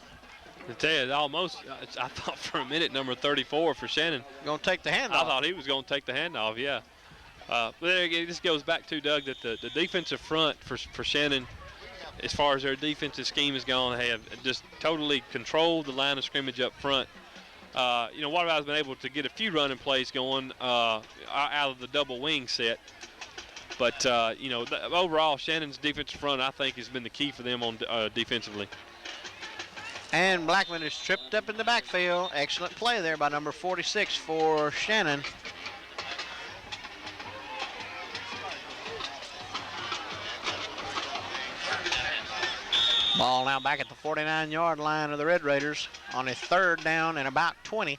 I tell you, I thought for a minute number 34 for Shannon. Going to take the handoff. I thought he was going to take the handoff, yeah. But there again, this goes back to, Doug, that the defensive front for Shannon, as far as their defensive scheme has gone, have just totally controlled the line of scrimmage up front. Waterville's been able to get a few running plays going out of the double wing set. But, overall, Shannon's defensive front, I think, has been the key for them on defensively. And Blackman is tripped up in the backfield. Excellent play there by number 46 for Shannon. Ball now back at the 49-yard line of the Red Raiders on a 3rd down and about 20.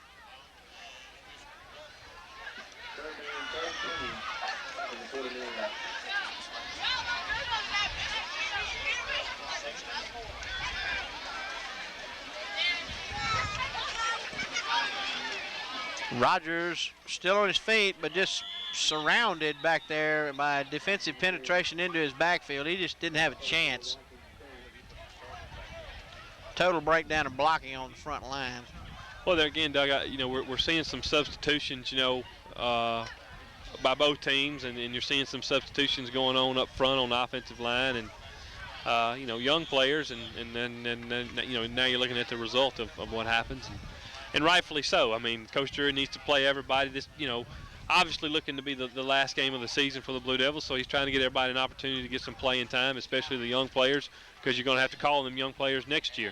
Rogers still on his feet, but just surrounded back there by defensive penetration into his backfield. He just didn't have a chance. Total breakdown of blocking on the front line. Well, there again, Doug, we're seeing some substitutions, by both teams, and you're seeing some substitutions going on up front on the offensive line, and young players, and then now you're looking at the result of what happens. And rightfully so. I mean, Coach Drury needs to play everybody. This, obviously looking to be the last game of the season for the Blue Devils, so he's trying to get everybody an opportunity to get some playing time, especially the young players, because you're going to have to call them young players next year.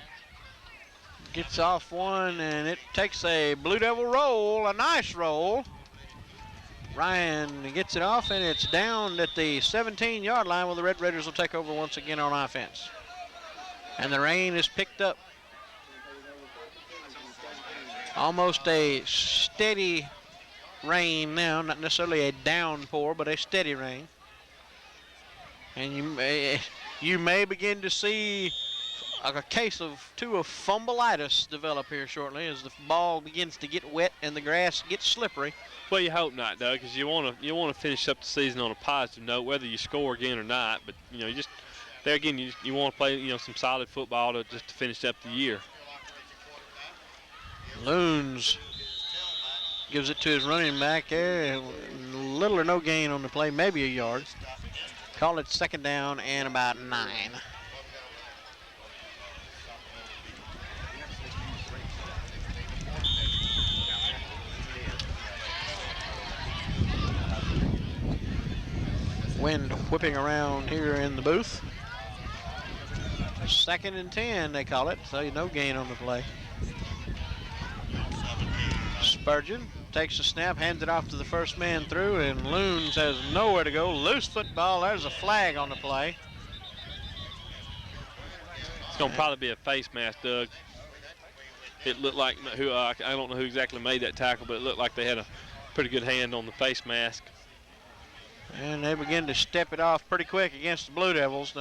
Gets off one, and it takes a Blue Devil roll, a nice roll. Ryan gets it off, and it's down at the 17-yard line where the Red Raiders will take over once again on offense. And the rain is picked up. Almost a steady rain now, not necessarily a downpour, but a steady rain. And you may begin to see a case of fumbleitis develop here shortly as the ball begins to get wet and the grass gets slippery. Well, you hope not, Doug, because you want to finish up the season on a positive note, whether you score again or not. But just there again, you want to play some solid football to finish up the year. Loons gives it to his running back there. Little or no gain on the play, maybe a yard. Call it 2nd down and about 9. Wind whipping around here in the booth. 2nd and 10, they call it, so no gain on the play. Spurgeon takes the snap, hands it off to the first man through, and Loons has nowhere to go. Loose football. There's a flag on the play. It's going to probably be a face mask, Doug. It looked like I don't know who exactly made that tackle, but it looked like they had a pretty good hand on the face mask. And they begin to step it off pretty quick against the Blue Devils.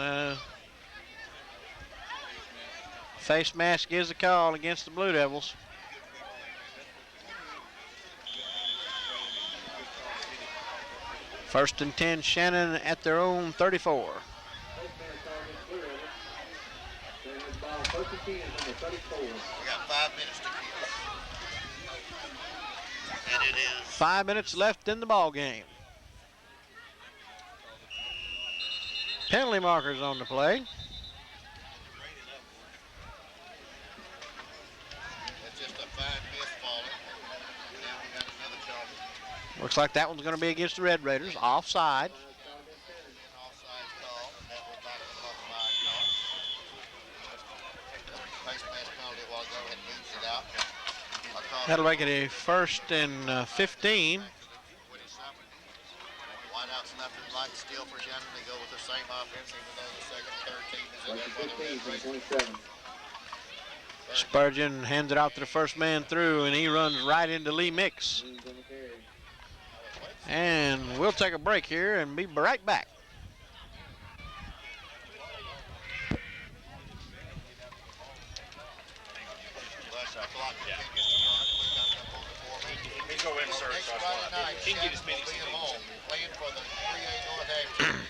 Face mask is the call against the Blue Devils. First and 10, Shannon at their own 34. We got 5 minutes to kill. And it is 5 minutes left in the ball game. Penalty markers on the play. That's just a fine miss falling. Now we got another charge. Looks like that one's going to be against the Red Raiders. Offside. Offside call, and that was back about 5 yards. Face mask penalty a while ago and moves it out. That'll make it a 1st and 15. Whiteout's nothing like steal for Shannon. They go with the same offense, even though the 2nd and 3rd team is in there for the Red Raiders. Spurgeon hands it out to the first man through, and he runs right into Lee Mix. And we'll take a break here and be right back. clock continues to run, and we're coming up on the 4 minutes. He's going to insert. Next Friday night, Shannon will be at home playing for the 3A North Action.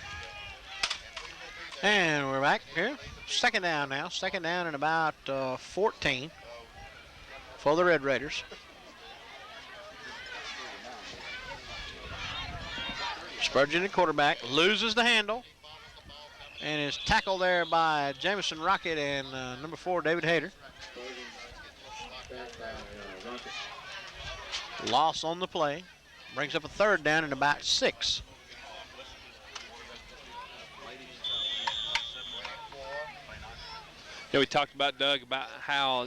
And we're back here. Second down now. Second down and about 14 for the Red Raiders. Spurgeon at quarterback, loses the handle, and is tackled there by Jamison Rocket and number 4, David Hayter. Loss on the play. Brings up a third down and about 6. We talked about, Doug, about how,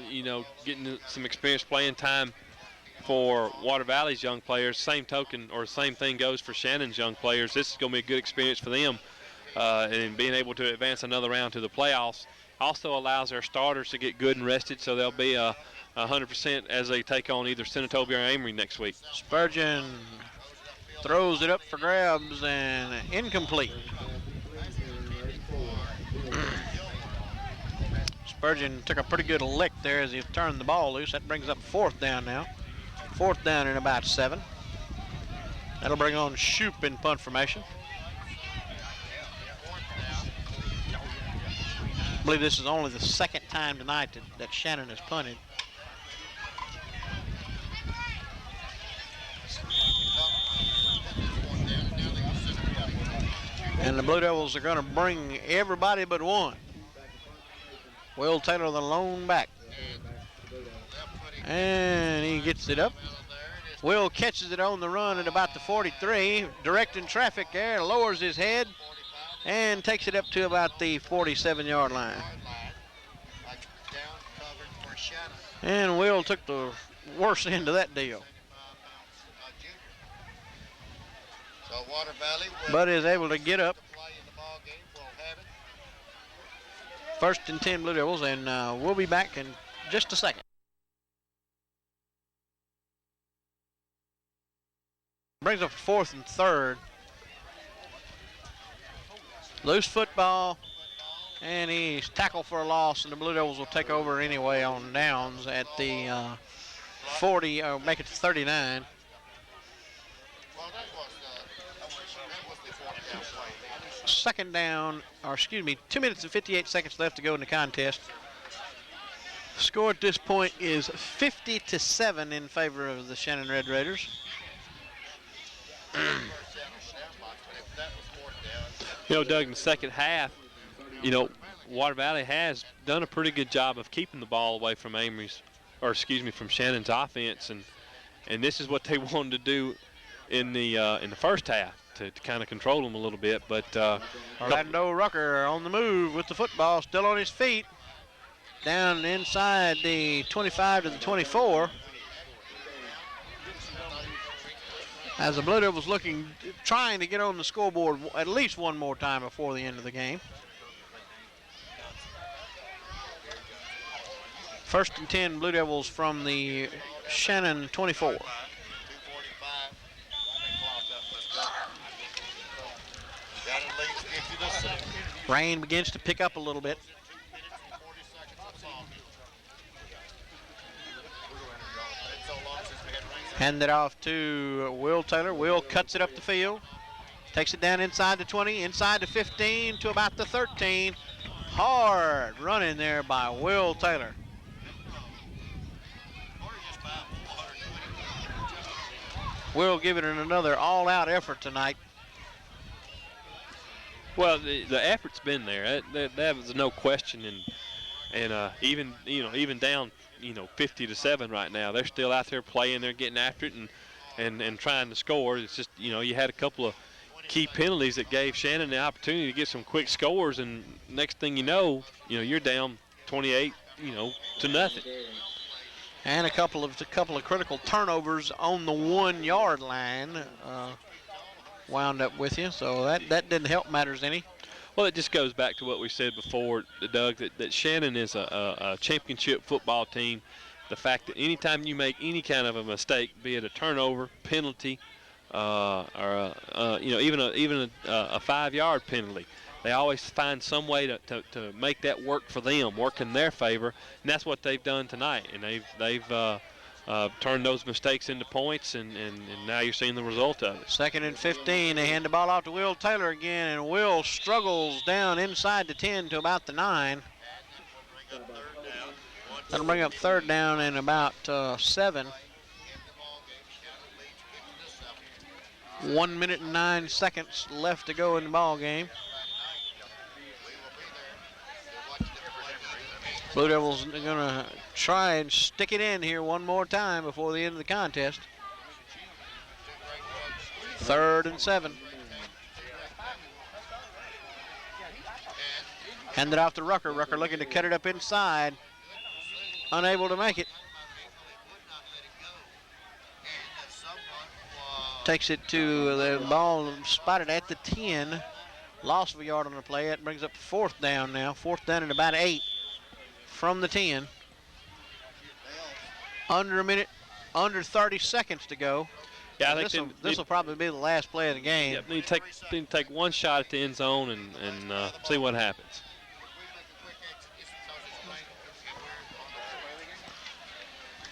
getting some experience playing time for Water Valley's young players. Same token, or same thing goes for Shannon's young players. This is going to be a good experience for them, and being able to advance another round to the playoffs also allows their starters to get good and rested, so they'll be 100% as they take on either Senatobia or Amory next week. Spurgeon throws it up for grabs and incomplete. Spurgeon took a pretty good lick there as he turned the ball loose. That brings up 4th down now. 4th down in about 7. That'll bring on Shoop in punt formation. I believe this is only the second time tonight that Shannon has punted. And the Blue Devils are going to bring everybody but one. Will Taylor, the lone back. And he gets it up. Will catches it on the run at about the 43, directing traffic there, lowers his head, and takes it up to about the 47-yard line. And Will took the worst end of that deal. But is able to get up. 1st and 10 Blue Devils, and we'll be back in just a second. Brings up 4th and 3rd. Loose football, and he's tackled for a loss, and the Blue Devils will take over anyway on downs at the 40, or make it to 39. Second down, or excuse me, 2 minutes and 58 seconds left to go in the contest. Score at this point is 50-7 in favor of the Shannon Red Raiders. Doug, in the second half, Water Valley has done a pretty good job of keeping the ball away from from Shannon's offense, and this is what they wanted to do in the first half. To kind of control them a little bit, but Orlando Rucker on the move with the football, still on his feet, down inside the 25 to the 24. As the Blue Devils trying to get on the scoreboard at least one more time before the end of the game. 1st and 10 Blue Devils from the Shannon 24. Rain begins to pick up a little bit. Hand it off to Will Taylor. Will cuts it up the field. Takes it down inside the 20, inside the 15 to about the 13. Hard running there by Will Taylor. Will giving it another all-out effort tonight. Well, the effort's been there. That was no question, and even down 50-7 right now, they're still out there playing. They're getting after it and trying to score. It's just you had a couple of key penalties that gave Shannon the opportunity to get some quick scores, and next thing you know, you're down 28 to nothing. And a couple of critical turnovers on the 1-yard line. Wound up with you, so that didn't help matters any. Well, it just goes back to what we said before, Doug, that Shannon is a championship football team. The fact that anytime you make any kind of a mistake, be it a turnover, penalty, or even a 5-yard penalty, they always find some way to make that work for them, work in their favor, and that's what they've done tonight. And they've turned those mistakes into points, and now you're seeing the result of it. 2nd and 15. They hand the ball off to Will Taylor again, and Will struggles down inside the 10 to about the 9. That'll bring up 3rd down and about 7. 1 minute and 9 seconds left to go in the ball game. Blue Devils are going to try and stick it in here one more time before the end of the contest. 3rd and 7. Hand it off to Rucker. Rucker looking to cut it up inside. Unable to make it. Takes it to the ball spotted at the 10. Loss of a yard on the play. That brings up 4th down now. 4th down and about 8 from the 10. Under a minute, under 30 seconds to go. Yeah, I think this will probably be the last play of the game. Yeah, need to take one shot at the end zone and see what happens.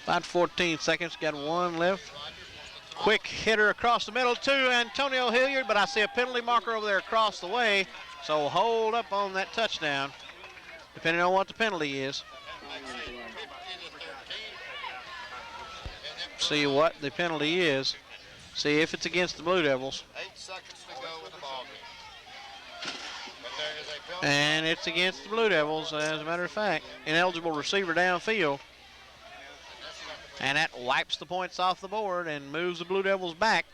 About 14 seconds, got 1 left. Quick hitter across the middle to Antonio Hilliard, but I see a penalty marker over there across the way, so hold up on that touchdown, depending on what the penalty is. See what the penalty is. See if it's against the Blue Devils. 8 seconds to go in the ball game. But there is a penalty. And it's against the Blue Devils, as a matter of fact. Ineligible receiver downfield. And that wipes the points off the board and moves the Blue Devils back.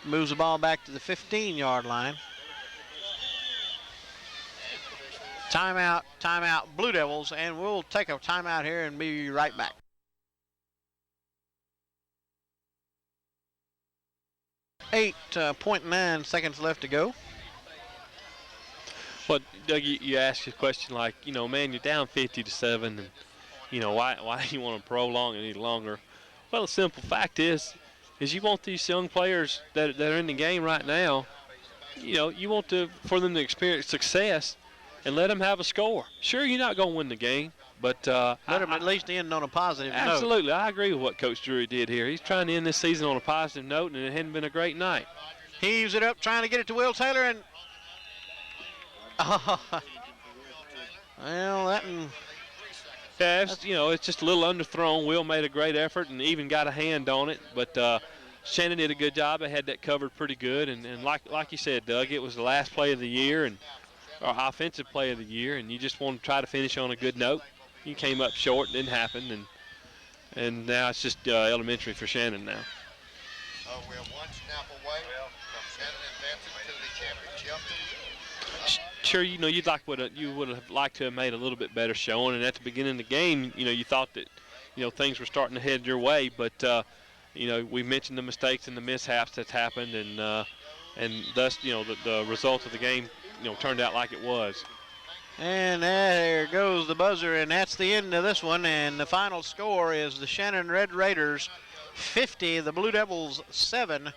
Moves the ball back to the 15-yard line. Timeout, timeout, Blue Devils, and we'll take a timeout here and be right back. Eight 0.9 seconds left to go. Well, Doug, you asked a question like, man, you're down 50-7, and why do you want to prolong it any longer? Well, the simple fact is you want these young players that are in the game right now, you want for them to experience success and let them have a score. Sure, you're not going to win the game, but let them at least end on a positive note. Absolutely. I agree with what Coach Drury did here. He's trying to end this season on a positive note, and it hadn't been a great night. Heaves it up, trying to get it to Will Taylor, and well, that one. Yeah, it's just a little underthrown. Will made a great effort and even got a hand on it, but Shannon did a good job. They had that covered pretty good, and like you said, Doug, it was the last play of the year and or offensive play of the year, and you just want to try to finish on a good note. You came up short, didn't happen, and now it's just elementary for Shannon now. We're one snap away from Shannon advancing to the championship. Sure, you would have liked to have made a little bit better showing, and at the beginning of the game, you thought that, things were starting to head your way, but we mentioned the mistakes and the mishaps that's happened, and thus, the result of the game, turned out like it was. And there goes the buzzer, and that's the end of this one. And the final score is the Shannon Red Raiders 50, the Blue Devils 7.